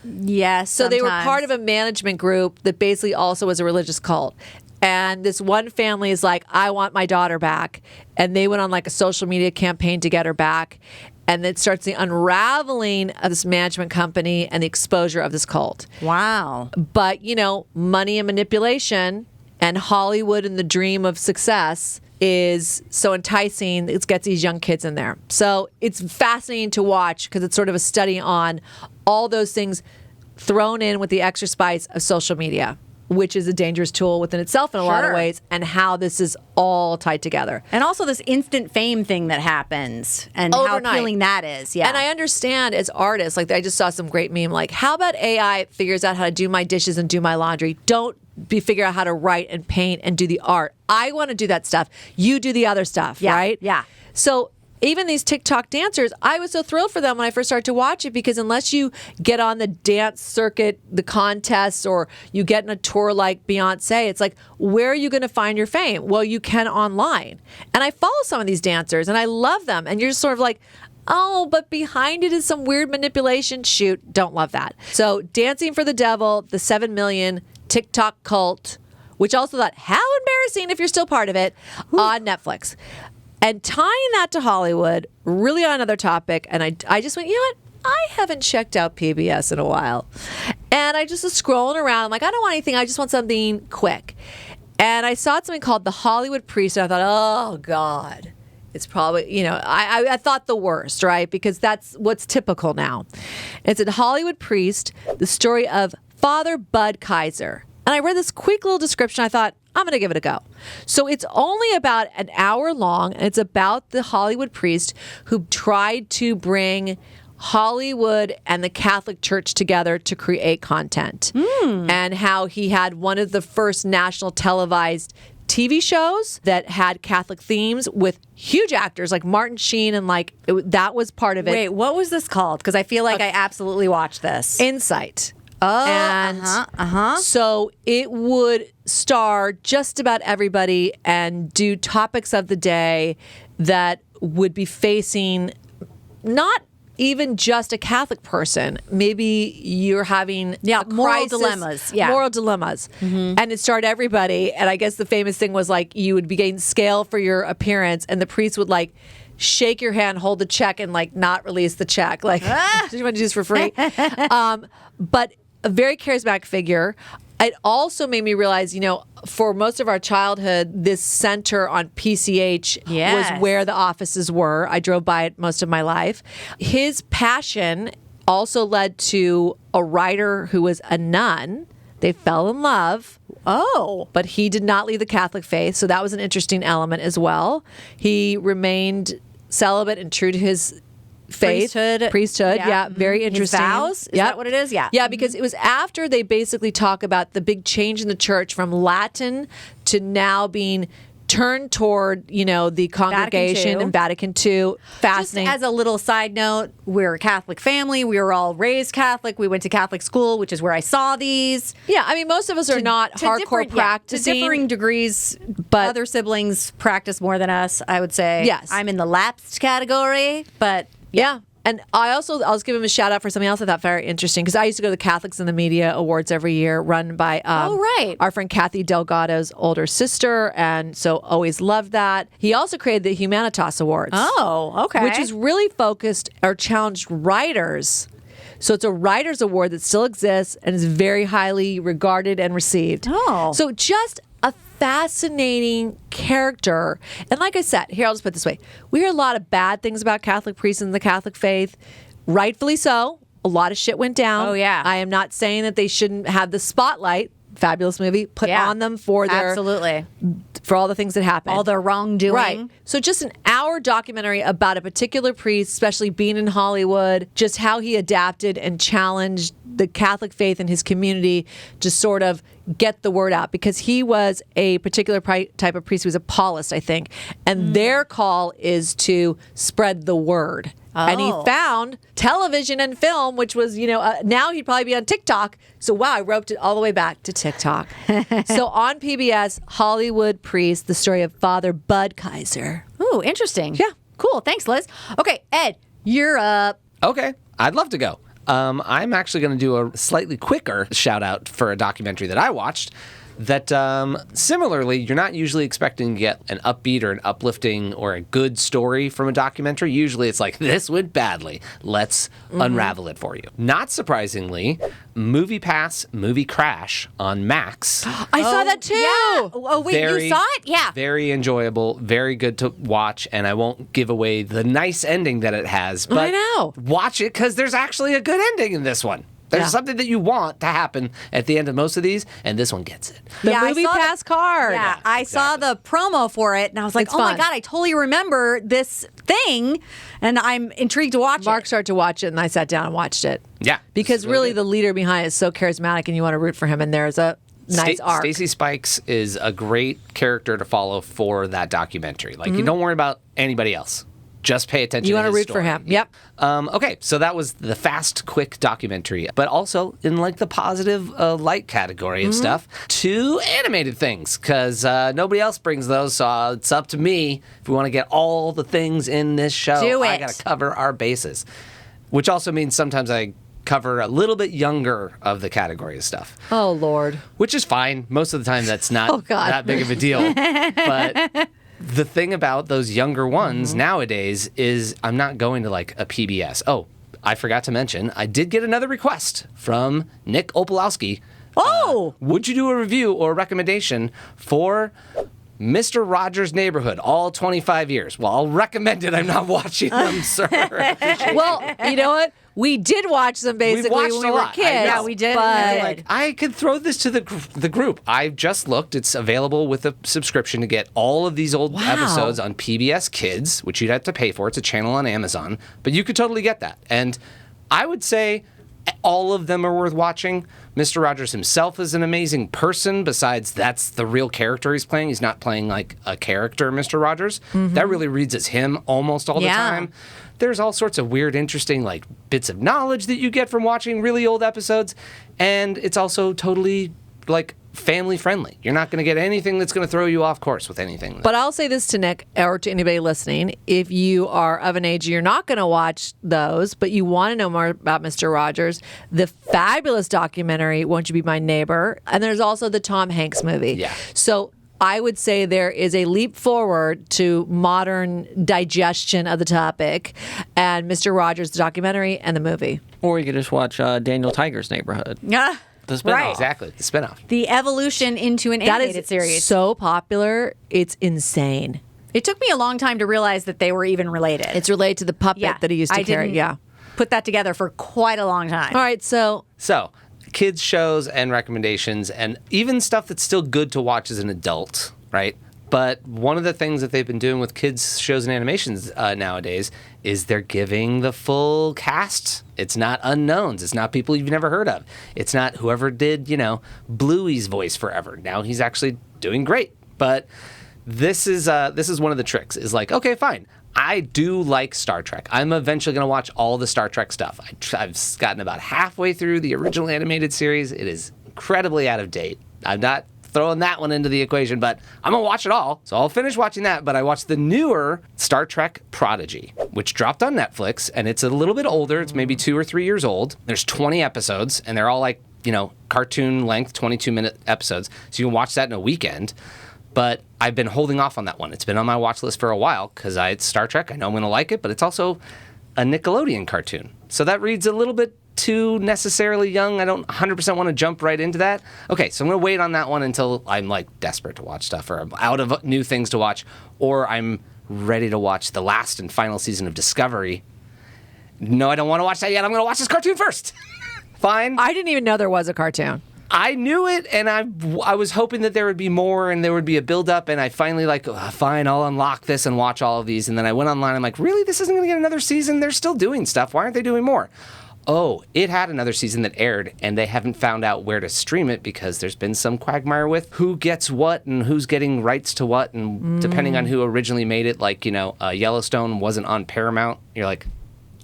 Yes. So they were part of a management group that basically also was a religious cult. And this one family is like, I want my daughter back. And they went on like a social media campaign to get her back. And it starts the unraveling of this management company and the exposure of this cult. Wow. But, money and manipulation and Hollywood and the dream of success is so enticing. It gets these young kids in there. So it's fascinating to watch because it's sort of a study on all those things thrown in with the extra spice of social media, which is a dangerous tool within itself in a lot of ways, and how this is all tied together. And also this instant fame thing that happens and Overnight. how appealing that is. Yeah. And I understand as artists, like I just saw some great meme, like, how about AI figures out how to do my dishes and do my laundry? Don't figure out how to write and paint and do the art. I want to do that stuff. You do the other stuff, right? Yeah. So even these TikTok dancers, I was so thrilled for them when I first started to watch it, because unless you get on the dance circuit, the contests, or you get in a tour like Beyonce, it's like, where are you going to find your fame? Well, you can online. And I follow some of these dancers and I love them. And you're just sort of like, oh, but behind it is some weird manipulation. Shoot, don't love that. So Dancing for the Devil, the 7 million TikTok cult, which also thought, how embarrassing if you're still part of it, on Netflix. And tying that to Hollywood, really on another topic, and I just went, you know what? I haven't checked out PBS in a while. And I just was scrolling around. I'm like, I don't want anything. I just want something quick. And I saw something called The Hollywood Priest, and I thought, oh, God. It's probably, I thought the worst, right? Because that's what's typical now. It's a Hollywood Priest, the story of Father Bud Kieser. And I read this quick little description. I thought, I'm going to give it a go. So it's only about an hour long, and it's about the Hollywood priest who tried to bring Hollywood and the Catholic Church together to create content. And how he had one of the first national televised TV shows that had Catholic themes with huge actors like Martin Sheen, and that was part of it. Wait, what was this called? Because I feel like I absolutely watched this. Insight. Oh, and so it would star just about everybody and do topics of the day that would be facing not even just a Catholic person. Maybe you're having a moral crisis, dilemmas. Moral dilemmas. And it starred everybody. And I guess the famous thing was like you would be getting scale for your appearance, and the priest would shake your hand, hold the check, and not release the check. Do you want to do this for free? But a very charismatic figure. It also made me realize, for most of our childhood, this center on PCH was where the offices were. I drove by it most of my life. His passion also led to a writer who was a nun. They fell in love. Oh. But he did not leave the Catholic faith, so that was an interesting element as well. He remained celibate and true to his faith. Priesthood, yeah. Very interesting. His vows? Is that what it is? Yeah. Yeah, because it was after they basically talk about the big change in the church from Latin to now being turn toward, the congregation II. and Vatican II. Fascinating. Just as a little side note, we're a Catholic family. We were all raised Catholic. We went to Catholic school, which is where I saw these. Yeah, I mean, most of us are not hardcore different- practicing. to differing degrees, but other siblings practice more than us, I would say. Yes. I'm in the lapsed category, but yeah. And I'll just give him a shout out for something else I thought very interesting, because I used to go to the Catholics in the Media Awards every year, run by our friend Kathy Delgado's older sister, and so always loved that. He also created the Humanitas Awards. Oh, okay. Which is really focused or challenged writers. So it's a writers award that still exists and is very highly regarded and received. Oh. So just a fascinating character. And like I said, here, I'll just put it this way. We hear a lot of bad things about Catholic priests and the Catholic faith. Rightfully so. A lot of shit went down. Oh, yeah. I am not saying that they shouldn't have the spotlight, fabulous movie, put on them for their absolutely for all the things that happened. all the wrongdoing. Right. So just an hour documentary about a particular priest, especially being in Hollywood, just how he adapted and challenged the Catholic faith in his community to sort of get the word out, because he was a particular type of priest. He was a Paulist, I think. And their call is to spread the word. And he found television and film, which was, now he'd probably be on TikTok. So, wow, I roped it all the way back to TikTok. So on PBS, Hollywood Priest, the story of Father Bud Kieser. Ooh, interesting. Yeah. Cool. Thanks, Liz. Okay, Ed, you're up. Okay, I'd love to go. I'm actually going to do a slightly quicker shout out for a documentary that I watched that similarly, you're not usually expecting to get an upbeat or an uplifting or a good story from a documentary. Usually it's like, this went badly. Let's unravel it for you. Not surprisingly, Movie Pass Movie Crash on Max. I saw that too. Yeah. Oh, wait, you saw it? Yeah. Very enjoyable, very good to watch, and I won't give away the nice ending that it has, but I know. watch it because there's actually a good ending in this one. There's something that you want to happen at the end of most of these, and this one gets it. The I Movie saw Pass card. Yeah, I saw the promo for it, and I was like, It's oh my fun. God, I totally remember this thing, and I'm intrigued to watch Mark it. started to watch it, and I sat down and watched it. Yeah. Because It's really good. the leader behind it is so charismatic, and you want to root for him, and there's a nice arc. Stacey Spikes is a great character to follow for that documentary. Like, you don't worry about anybody else. Just pay attention You to want to his root for story. him. Yep. Okay, so that was the fast, quick documentary, but also in like the positive light category of stuff, 2 animated things, because nobody else brings those, so it's up to me. If we want to get all the things in this show, Do I it. got to cover our bases, which also means sometimes I cover a little bit younger of the category of stuff. Oh, Lord. Which is fine. Most of the time, that's not Oh, God. that big of a deal. But the thing about those younger ones nowadays is I'm not going to like a PBS. Oh, I forgot to mention, I did get another request from Nick Opolowski. Oh! Would you do a review or a recommendation for Mr. Rogers' Neighborhood, all 25 years? Well, I'll recommend it. I'm not watching them, sir. Well, you know what? We did watch them basically watched when we a were lot. I kids. know. Yeah, we did. But We Like, I could throw this to the group. I just looked. It's available with a subscription to get all of these old episodes on PBS Kids, which you'd have to pay for. It's a channel on Amazon, but you could totally get that. And I would say all of them are worth watching. Mr. Rogers himself is an amazing person. Besides, that's the real character he's playing. He's not playing like a character, Mr. Rogers. That really reads as him almost all the time. There's all sorts of weird, interesting, like, bits of knowledge that you get from watching really old episodes. And it's also totally, like, family friendly. You're not going to get anything that's going to throw you off course with anything. But I'll say this to Nick or to anybody listening. If you are of an age you're not going to watch those, but you want to know more about Mr. Rogers, the fabulous documentary, Won't You Be My Neighbor? And there's also the Tom Hanks movie. Yeah. So I would say there is a leap forward to modern digestion of the topic, and Mr. Rogers, the documentary, and the movie. Or you could just watch Daniel Tiger's Neighborhood. Yeah. The spinoff. Right. Exactly. The spinoff. The evolution into an That animated is series. so popular, it's insane. It took me a long time to realize that they were even related. It's related to the puppet yeah, that he used to I carry. didn't Yeah. put that together for quite a long time. All right, so So, kids shows and recommendations, and even stuff that's still good to watch as an adult, right? But one of the things that they've been doing with kids shows and animations nowadays is they're giving the full cast. It's not unknowns. It's not people you've never heard of. It's not whoever did, Bluey's voice forever. Now he's actually doing great. But this is one of the tricks. Is like, okay, fine. I do like Star Trek. I'm eventually going to watch all the Star Trek stuff. I've gotten about halfway through the original animated series. It is incredibly out of date. I'm not throwing that one into the equation, but I'm going to watch it all. So I'll finish watching that, but I watched the newer Star Trek Prodigy, which dropped on Netflix, and it's a little bit older. It's maybe 2 or 3 years old. There's 20 episodes, and they're all like, cartoon length, 22-minute episodes. So you can watch that in a weekend. But I've been holding off on that one. It's been on my watch list for a while because it's Star Trek. I know I'm going to like it, but it's also a Nickelodeon cartoon. So that reads a little bit too necessarily young. I don't 100% want to jump right into that. Okay, so I'm going to wait on that one until I'm like desperate to watch stuff, or I'm out of new things to watch, or I'm ready to watch the last and final season of Discovery. No, I don't want to watch that yet. I'm going to watch this cartoon first. Fine. I didn't even know there was a cartoon. I knew it, and I was hoping that there would be more, and there would be a build-up, and I finally fine, I'll unlock this and watch all of these, and then I went online, I'm like, really? This isn't going to get another season? They're still doing stuff. Why aren't they doing more? Oh, it had another season that aired, and they haven't found out where to stream it because there's been some quagmire with who gets what and who's getting rights to what, and depending on who originally made it, Yellowstone wasn't on Paramount. You're like,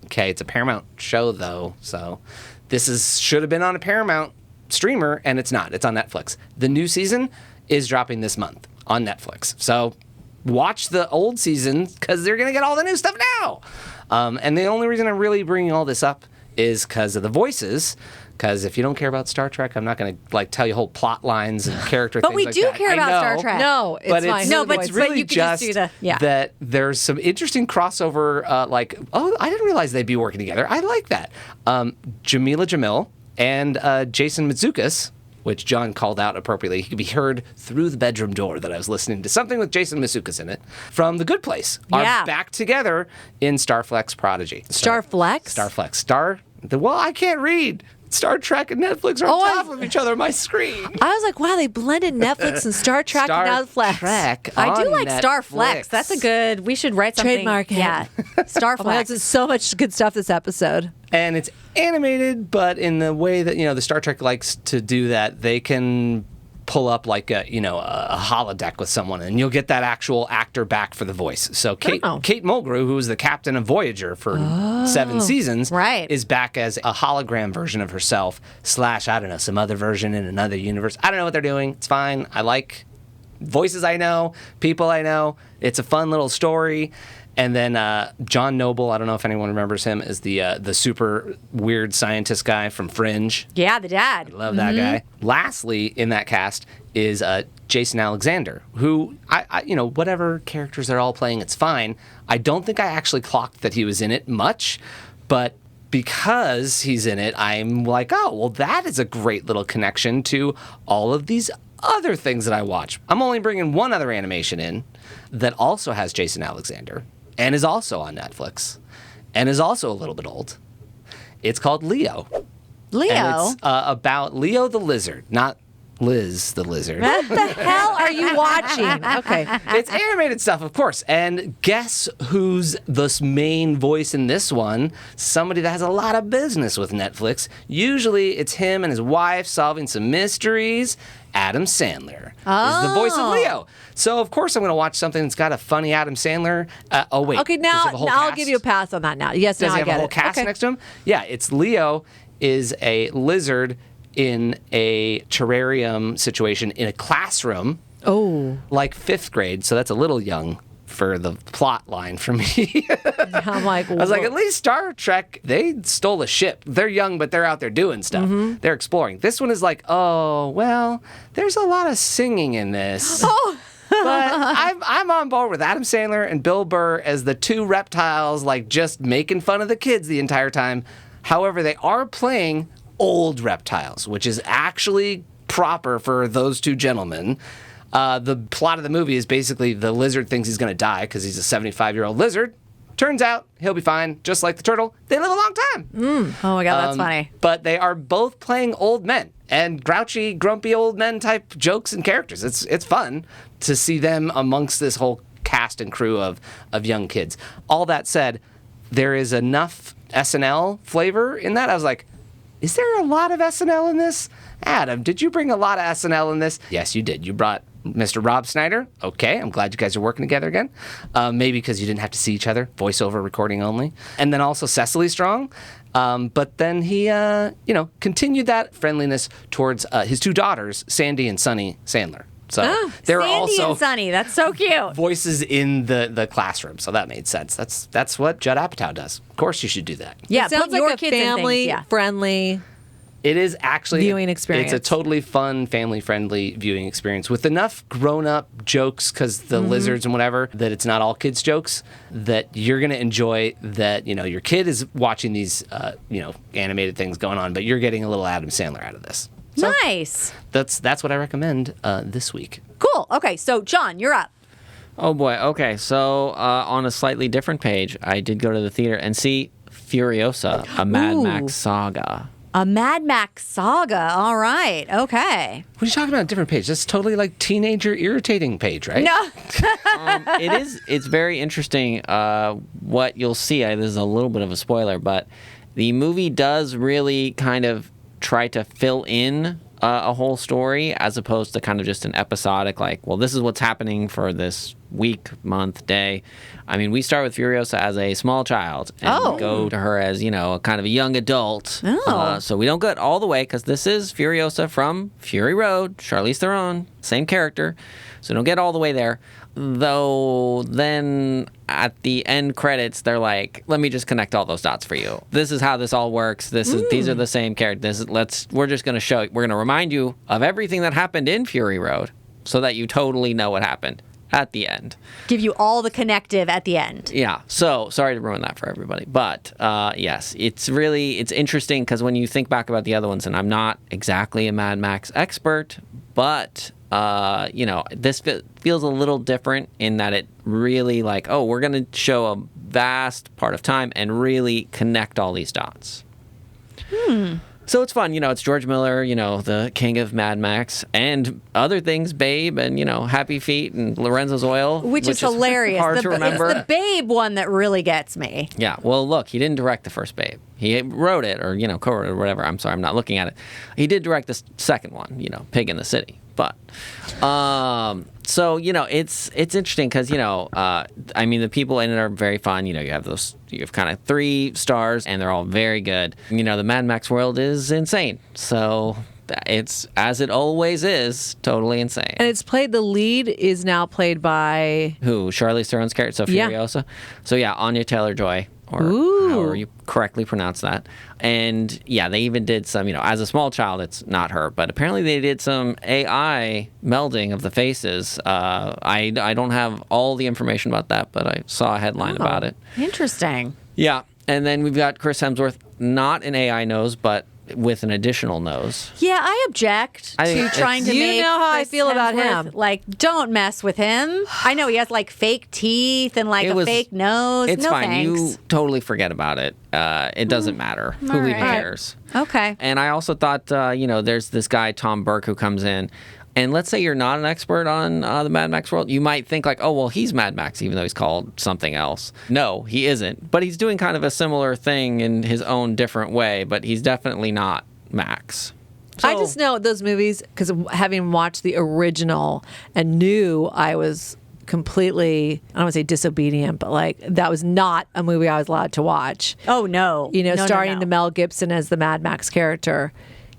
okay, it's a Paramount show, though, so this should have been on a Paramount streamer, and it's not. It's on Netflix. The new season is dropping this month on Netflix. So watch the old season because they're going to get all the new stuff now. And the only reason I'm really bringing all this up is because of the voices. Because if you don't care about Star Trek, I'm not going to tell you whole plot lines and character but things we like do that. care about Star Trek. No, it's fine. It's really you can just do that there's some interesting crossover. I didn't realize they'd be working together. I like that. Jamila Jamil and Jason Mizukis, which John called out appropriately. He could be heard through the bedroom door that I was listening to something with Jason Mizukis in it from The Good Place. Are back together in Starflex Prodigy. Starflex? I can't read. Star Trek and Netflix are on top of each other on my screen. I was like, wow, they blended Netflix and Star Trek and now Flex. I do like Netflix. Starflex. That's a good. We should write something. Trademark it. Yeah, Starflex. Oh my God, there's so much good stuff this episode. And it's animated, but in the way that the Star Trek likes to do that, they can pull up like a holodeck with someone, and you'll get that actual actor back for the voice. So Kate Mulgrew, who was the captain of Voyager for 7 seasons, is back as a hologram version of herself / some other version in another universe. I don't know what they're doing. It's fine. I like voices I know, people I know. It's a fun little story. And then John Noble, I don't know if anyone remembers him, is the super weird scientist guy from Fringe. Yeah, the dad. I love that guy. Lastly, in that cast is Jason Alexander, who, whatever characters they're all playing, it's fine. I don't think I actually clocked that he was in it much, but because he's in it, I'm like, oh, well, that is a great little connection to all of these other things that I watch. I'm only bringing one other animation in that also has Jason Alexander, and is also on Netflix, and is also a little bit old. It's called Leo. Leo? And it's about Leo the lizard, not Liz the lizard. What the hell are you watching? Okay. It's animated stuff, of course. And guess who's the main voice in this one? Somebody that has a lot of business with Netflix. Usually it's him and his wife solving some mysteries. Adam Sandler is the voice of Leo. So, of course, I'm going to watch something that's got a funny Adam Sandler. Okay, now I'll give you a pass on that now. Yes, Does now he I have get a whole it. cast Okay. next to him? Yeah, it's Leo is a lizard in a terrarium situation in a classroom. Oh. Like 5th grade, so that's a little young for the plot line for me. I'm like, I was like, at least Star Trek, they stole a ship. They're young, but they're out there doing stuff. They're exploring. This one is like, oh, well, there's a lot of singing in this. But I'm on board with Adam Sandler and Bill Burr as the 2 reptiles, like just making fun of the kids the entire time. However, they are playing old reptiles, which is actually proper for those 2 gentlemen. The plot of the movie is basically the lizard thinks he's going to die because he's a 75-year-old lizard. Turns out he'll be fine, just like the turtle. They live a long time. Oh my God, that's funny. But they are both playing old men and grouchy, grumpy old men type jokes and characters. It's fun to see them amongst this whole cast and crew of young kids. All that said, there is enough SNL flavor in that. I was like, is there a lot of SNL in this? Adam, did you bring a lot of SNL in this? Yes, you did. You brought Mr. Rob Snyder. Okay, I'm glad you guys are working together again. Maybe because you didn't have to see each other, voiceover recording only. And then also Cecily Strong. But then he, continued that friendliness towards his two daughters, Sandy and Sunny Sandler. So they're Sandy also and Sunny. That's so cute. voices in the classroom. So that made sense. That's what Judd Apatow does. Of course, you should do that. Yeah, It sounds put your like a kids in things, family yeah. friendly. It is actually Viewing experience. It's a totally fun, family-friendly viewing experience with enough grown-up jokes because the lizards and whatever that it's not all kids jokes that you're gonna enjoy. That your kid is watching these animated things going on, but you're getting a little Adam Sandler out of this. So Nice. that's what I recommend this week. Cool. Okay, so John, you're up. Oh boy. Okay. So on a slightly different page, I did go to the theater and see Furiosa, a Mad Ooh. Max saga. A Mad Max saga. All right. Okay. What are you talking about? A different page? That's totally like teenager irritating page, right? No. It is. It's very interesting what you'll see. This is a little bit of a spoiler, but the movie does really kind of try to fill in a whole story as opposed to kind of just an episodic, like, well, this is what's happening for this week, month, day. I mean, we start with Furiosa as a small child and go to her as, kind of a young adult. Oh. So we don't get all the way because this is Furiosa from Fury Road, Charlize Theron, same character. So don't get all the way there. Though then at the end credits, they're like, let me just connect all those dots for you. This is how this all works. These are the same characters. We're just going to we're going to remind you of everything that happened in Fury Road so that you totally know what happened at the end. Give you all the connective at the end. Yeah. So sorry to ruin that for everybody. But yes, it's interesting because when you think back about the other ones, and I'm not exactly a Mad Max expert, but this feels a little different in that it really we're going to show a vast part of time and really connect all these dots. So it's fun. It's George Miller, the king of Mad Max and other things, Babe and, Happy Feet and Lorenzo's Oil. Which is hilarious. Hard to remember. It's the Babe one that really gets me. Yeah. Well, look, he didn't direct the first Babe. He wrote it or, co-wrote it or whatever. I'm sorry, I'm not looking at it. He did direct the second one, Pig in the City. But, so, it's interesting because, the people in it are very fun. You have kind of 3 stars and they're all very good. The Mad Max world is insane. So it's, as it always is, totally insane. And the lead is now played by... Who? Charlize Theron's character, so Yeah. Furiosa? So yeah, Anya Taylor-Joy. Or Ooh. however you correctly pronounce that. And yeah, they even did some, as a small child, it's not her, but apparently they did some AI melding of the faces. I don't have all the information about that, but I saw a headline about it. Interesting. Yeah. And then we've got Chris Hemsworth, not an AI nose, but with an additional nose. Yeah, I object I to think trying to You make know how I Chris feel about Hemsworth, him. Like, don't mess with him. I know he has fake teeth and a fake nose. It's no fine. thanks. You totally forget about it. It doesn't matter. Who all even right. cares? Okay. And I also thought, there's this guy, Tom Burke, who comes in. And let's say you're not an expert on the Mad Max world. You might think oh, well, he's Mad Max, even though he's called something else. No, he isn't. But he's doing kind of a similar thing in his own different way. But he's definitely not Max. I just know those movies because having watched the original and knew I was completely, I don't want to say disobedient, but that was not a movie I was allowed to watch. Oh, no. No, starring no. the Mel Gibson as the Mad Max character.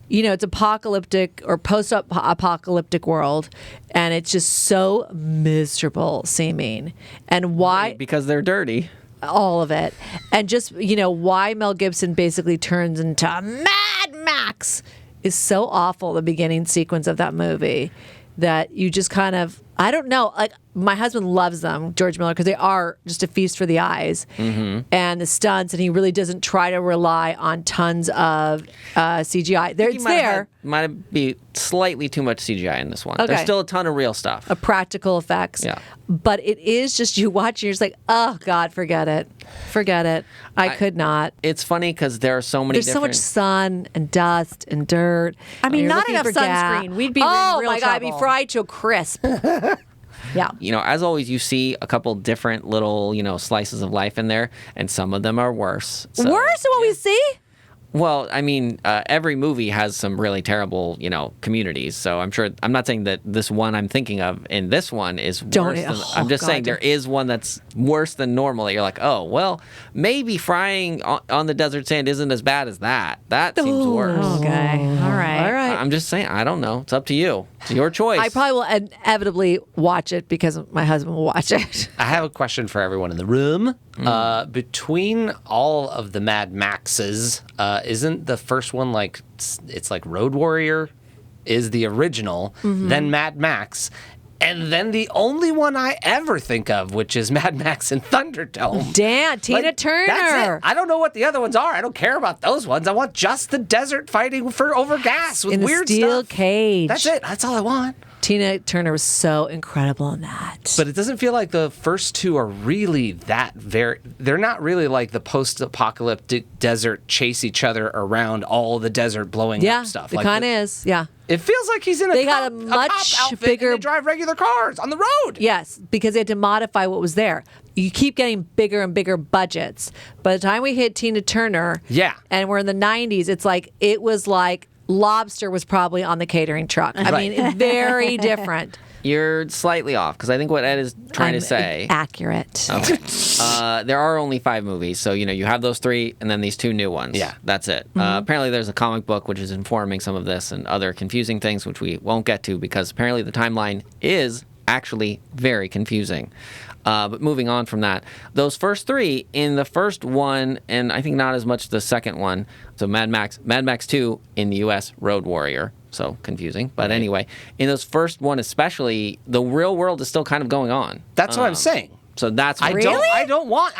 It's apocalyptic or post-apocalyptic world, and it's just so miserable seeming. And why? Because they're dirty. All of it. And just, why Mel Gibson basically turns into Mad Max is so awful, the beginning sequence of that movie, that you just kind of, I don't know, my husband loves them, George Miller, because they are just a feast for the eyes and the stunts, and he really doesn't try to rely on tons of CGI. It's there. Might be slightly too much CGI in this one. Okay. There's still a ton of real stuff. Practical effects. Yeah. But it is just you watch and you're just like, oh, God, forget it. Forget it. I could not. It's funny because there are so many There's so much sun and dust and dirt. I mean, You're not looking enough for gas. sunscreen. We'd be in oh real my God, I'd be trouble. fried to a crisp. Yeah. As always, you see a couple different little, slices of life in there, and some of them are worse. So, Worse than what we see? Well, I mean, every movie has some really terrible, communities. So I'm sure. I'm not saying that this one I'm thinking of in this one is worse. I'm just saying there is one that's worse than normal. That you're like, oh, well, maybe frying on the desert sand isn't as bad as that. That seems worse. Okay. All right. I'm just saying. I don't know. It's up to you. It's your choice. I probably will inevitably watch it because my husband will watch it. I have a question for everyone in the room. Between all of the Mad Maxes, isn't the first one it's like Road Warrior is the original, then Mad Max, and then the only one I ever think of, which is Mad Max and Thunderdome. Damn, Tina Turner. That's it. I don't know what the other ones are. I don't care about those ones. I want just the desert fighting over gas with in weird the steel stuff. cage. That's it. That's all I want. Tina Turner was so incredible in that. But it doesn't feel like the first two are really they're not really like the post-apocalyptic desert chase each other around all the desert blowing up stuff. It kind of is. Yeah. It feels like he's in They a got cop, a much cop outfit bigger- and they drive regular cars on the road. Yes, because they had to modify what was there. You keep getting bigger and bigger budgets. By the time we hit Tina Turner, and we're in the 90s, it was like Lobster was probably on the catering truck. I mean, very different. You're slightly off because I think what Ed is trying to say. Accurate. Okay. There are only 5 movies, so you have those 3 and then these 2 new ones. Yeah, that's it. Apparently, there's a comic book which is informing some of this and other confusing things which we won't get to because apparently the timeline is actually very confusing. But moving on from that, those first 3 in the first one, and I think not as much the second one. So Mad Max 2 in the U.S. Road Warrior. So confusing, but anyway, in those first one especially, the real world is still kind of going on. That's what I'm saying. So that's I don't want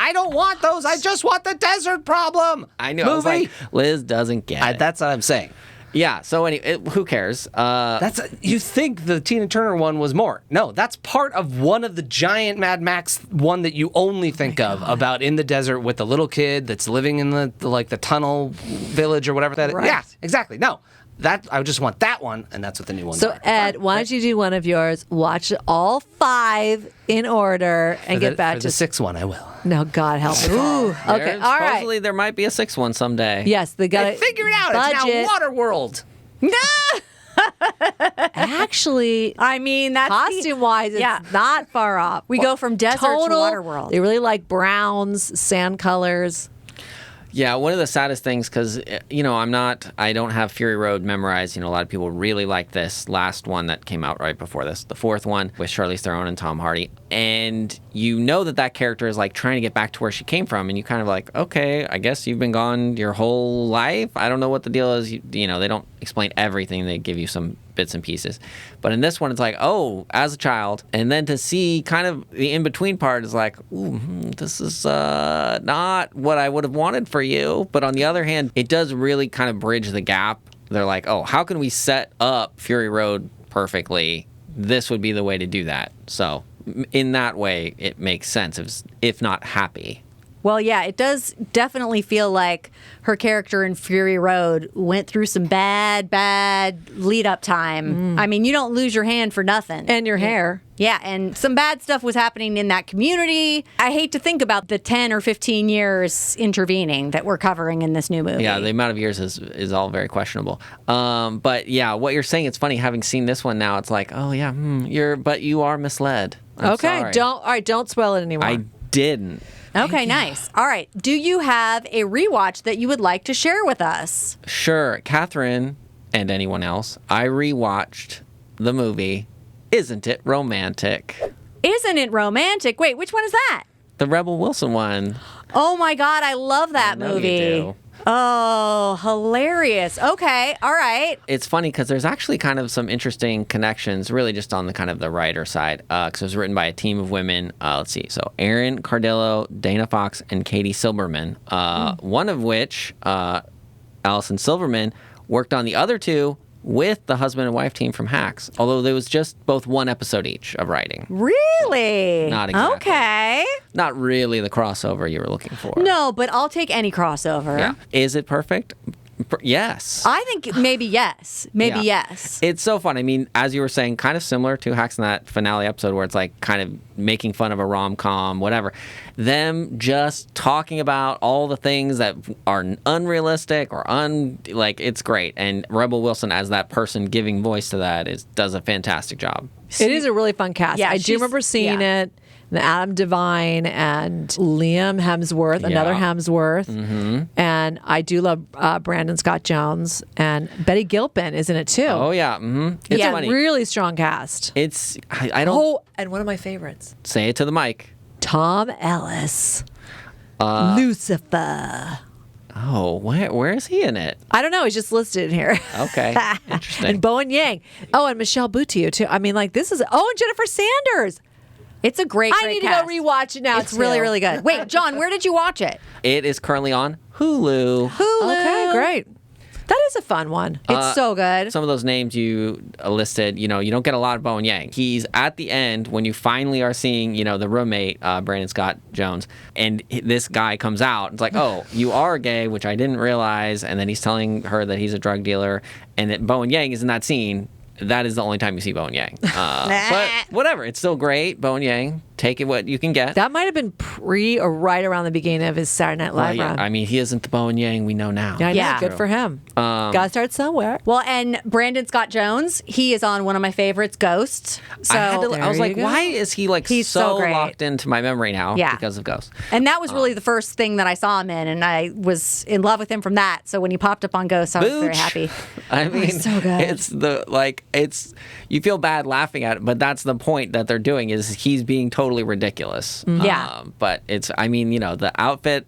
those. I just want the desert problem. I know. Movie. I was like, Liz doesn't get it. That's what I'm saying. Yeah. So anyway, who cares? You think the Tina Turner one was more? No, that's part of one of the giant Mad Max one that you only think of about in the desert with the little kid that's living in the tunnel village or whatever that is. Right. Yeah, exactly. No. I just want that one, and that's what the new ones are. So, Ed, why don't you do one of yours? Watch all 5 in order and get back for to the 6th one. I will. No, God help me. Ooh, okay, all right. Supposedly there might be a 6th one someday. Yes, they got They figured it out. Budget. It's now Waterworld. Actually, I mean, that's costume-wise, it's not far off. We go from desert to Waterworld. They really like browns, sand colors. Yeah, one of the saddest things, because, I don't have Fury Road memorized. A lot of people really like this last one that came out right before this, the 4th one with Charlize Theron and Tom Hardy. And that character is like trying to get back to where she came from. And you kind of like, okay, I guess you've been gone your whole life. I don't know what the deal is. They don't explain everything. They give you some bits and pieces. But in this one, it's like, oh, as a child. And then to see kind of the in-between part is like, ooh, this is not what I would have wanted for you. But on the other hand, it does really kind of bridge the gap. They're like, oh, how can we set up Fury Road perfectly? This would be the way to do that. So in that way, it makes sense, if not happy. Well, yeah, it does definitely feel like her character in Fury Road went through some bad lead-up time. I mean, you don't lose your hand for nothing. And your hair. Yeah, and some bad stuff was happening in that community. I hate to think about the 10 or 15 years intervening that we're covering in this new movie. Yeah, the amount of years is all very questionable. But yeah, what you're saying, it's funny, having seen this one now, it's like, oh yeah, but you are misled. I'm sorry. Don't spoil it anymore. I didn't. Okay, nice. All right. Do you have a rewatch that you would like to share with us? Sure. Catherine and anyone else, I rewatched the movie Isn't It Romantic? Isn't It Romantic? Wait, which one is that? The Rebel Wilson one. Oh my God, I love that movie. You do. Oh, hilarious. Okay, all right. It's funny because there's actually kind of some interesting connections, really just on the kind of the writer side, because it was written by a team of women. Let's see. So Erin Cardillo, Dana Fox, and Katie Silberman, one of which, Allison Silverman, worked on the other 2 with the husband and wife team from Hacks, although there was just both 1 episode each of writing. Really? Not exactly. Okay. Not really the crossover you were looking for. No, but I'll take any crossover. Yeah. Is it perfect? Yes. I think maybe yes. Maybe Yeah. yes. It's so fun. I mean, as you were saying, kind of similar to Hacks in that finale episode where it's like kind of making fun of a rom-com, whatever. Them just talking about all the things that are unrealistic or like it's great. And Rebel Wilson as that person giving voice to that does a fantastic job. It is a really fun cast. Yeah, I do remember seeing it. And Adam Devine and Liam Hemsworth, another Yeah. Hemsworth. And I do love Brandon Scott Jones. And Betty Gilpin is in it too. Oh, yeah. It's funny. Really strong cast. I don't And one of my favorites, say it to the mic. Tom Ellis. Lucifer. Oh, where is he in it? I don't know. He's just listed in here. Okay. Interesting. And Bowen Yang. Oh, and Michelle Buteau too. I mean, like this is. Oh, and Jennifer Sanders. It's a great I need cast. to go rewatch it now. It's really, really good. Wait, John, where did you watch it? It is currently on Hulu. Okay, great. That is a fun one. It's so good. Some of those names you listed, you don't get a lot of Bowen Yang. He's at the end when you finally are seeing, the roommate, Brandon Scott Jones, and this guy comes out. It's like, oh, you are gay, which I didn't realize. And then he's telling her that he's a drug dealer, and that Bowen Yang is in that scene. That is the only time you see Bowen Yang. But whatever, it's still great. Bowen Yang, take it what you can get. That might have been pre or right around the beginning of his Saturday Night Live run. I mean, he isn't the Bowen Yang we know now. Yeah, I know. Yeah. Good for him. Gotta start somewhere. Well, and Brandon Scott Jones, he is on one of my favorites, Ghost. So, I was there like, you go. why is he like He's so so great. locked into my memory now Yeah. because of Ghost? and that was really the first thing that I saw him in, and I was in love with him from that. So when he popped up on Ghost, I was very Booch. happy. I mean, so good. You feel bad laughing at it, but that's the point that they're doing is he's being totally ridiculous. Yeah. But the outfit,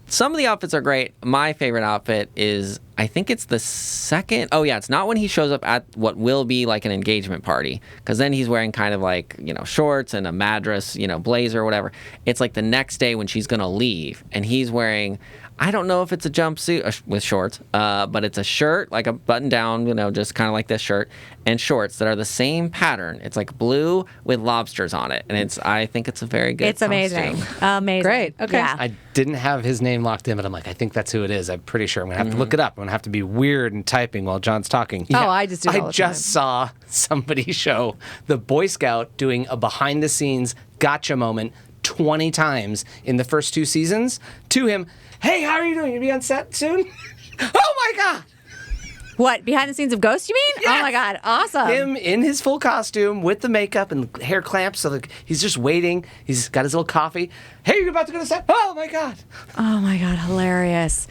some of the outfits are great. My favorite outfit is, I think it's the second. Oh, yeah. It's not when he shows up at what will be like an engagement party, because then he's wearing kind of like, shorts and a madras, blazer or whatever. It's like the next day when she's going to leave, and he's wearing, I don't know if it's a jumpsuit with shorts, but it's a shirt, like a button down, just kind of like this shirt, and shorts that are the same pattern. It's like blue with lobsters on it. And I think it's a very good It's amazing. costume. Amazing. Great. Okay. Yeah. I didn't have his name locked in, but I'm like, I think that's who it is. I'm pretty sure I'm going to have to look it up. I'm going to have to be weird and typing while John's talking. Oh, I just do it all I the just saw somebody show the Boy Scout doing a behind-the-scenes gotcha moment 20 times in the first 2 seasons to him. Hey, how are you doing? You be on set soon? Oh, my God. What, behind the scenes of Ghost, you mean? Yes! Oh, my God. Awesome. Him in his full costume with the makeup and hair clamps. So he's just waiting. He's got his little coffee. Hey, you're about to go to set? Oh, my God. Oh, my God. Hilarious.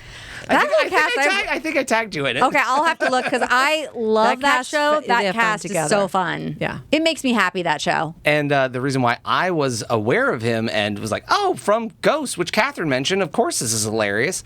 I think I tagged you in it. Okay, I'll have to look because I love that cast, show. they That have fun cast is together. so fun. Yeah. It makes me happy, that show. And the reason why I was aware of him and was like, oh, from Ghost, which Catherine mentioned, of course this is hilarious.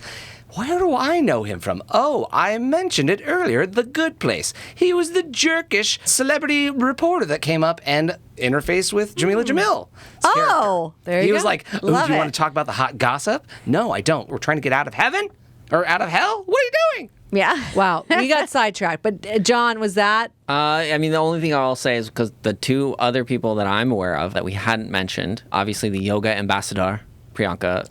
Where do I know him from? Oh, I mentioned it earlier, The Good Place. He was the jerkish celebrity reporter that came up and interfaced with Jamila Jamil. Oh, there He you was go. like, oh, Love do you it. want to talk about the hot gossip? No, I don't. We're trying to get out of heaven? Or out of hell? What are you doing? Yeah. Wow. We got sidetracked. But John, was that? The only thing I'll say is because the 2 other people that I'm aware of that we hadn't mentioned, obviously the yoga ambassador, Priyanka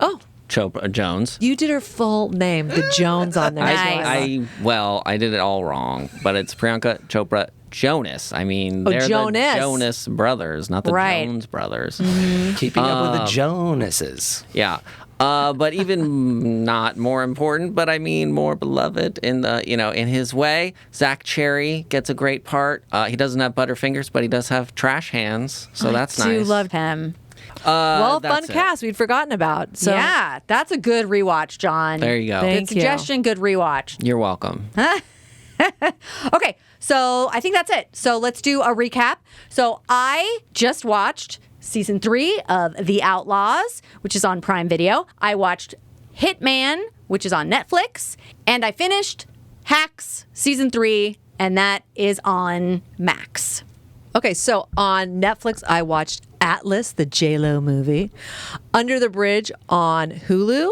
Chopra Jones. You did her full name, the Jones on there. Nice. I did it all wrong, but it's Priyanka Chopra Jonas. I mean, they're Jonas. the Jonas brothers, not the Right. Jones brothers. Keeping up with the Jonases. Yeah. But even not more important, but I mean more beloved in in his way. Zach Cherry gets a great part. He doesn't have butterfingers, but he does have trash hands, so that's I do nice. love him. Well, fun that's it. cast we'd forgotten about. So Yeah, that's a good rewatch, John. There you go. Thank Good you. suggestion, good rewatch. You're welcome. Okay, so I think that's it. So let's do a recap. So I just watched season 3 of The Outlaws, which is on Prime Video. I watched Hitman, which is on Netflix. And I finished Hacks season 3, and that is on Max. Okay, so on Netflix, I watched Atlas, the J-Lo movie, Under the Bridge on Hulu,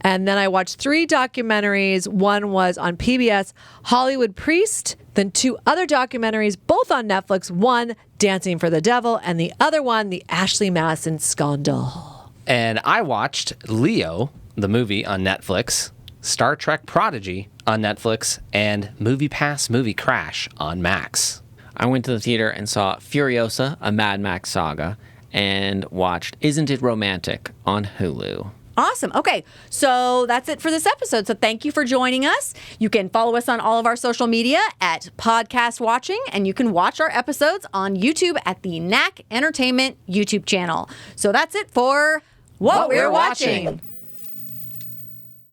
and then I watched 3 documentaries. One was on PBS, Hollywood Priest, then 2 other documentaries, both on Netflix. One, Dancing for the Devil, and the other one, The Ashley Madison Scandal. And I watched Leo, the movie on Netflix, Star Trek Prodigy on Netflix and Movie Pass Movie Crash on Max. I went to the theater and saw Furiosa, a Mad Max saga, and watched Isn't It Romantic on Hulu. Awesome. Okay, so that's it for this episode. So thank you for joining us. You can follow us on all of our social media at Podcast Watching, and you can watch our episodes on YouTube at the Knack Entertainment YouTube channel. So that's it for What We're Watching.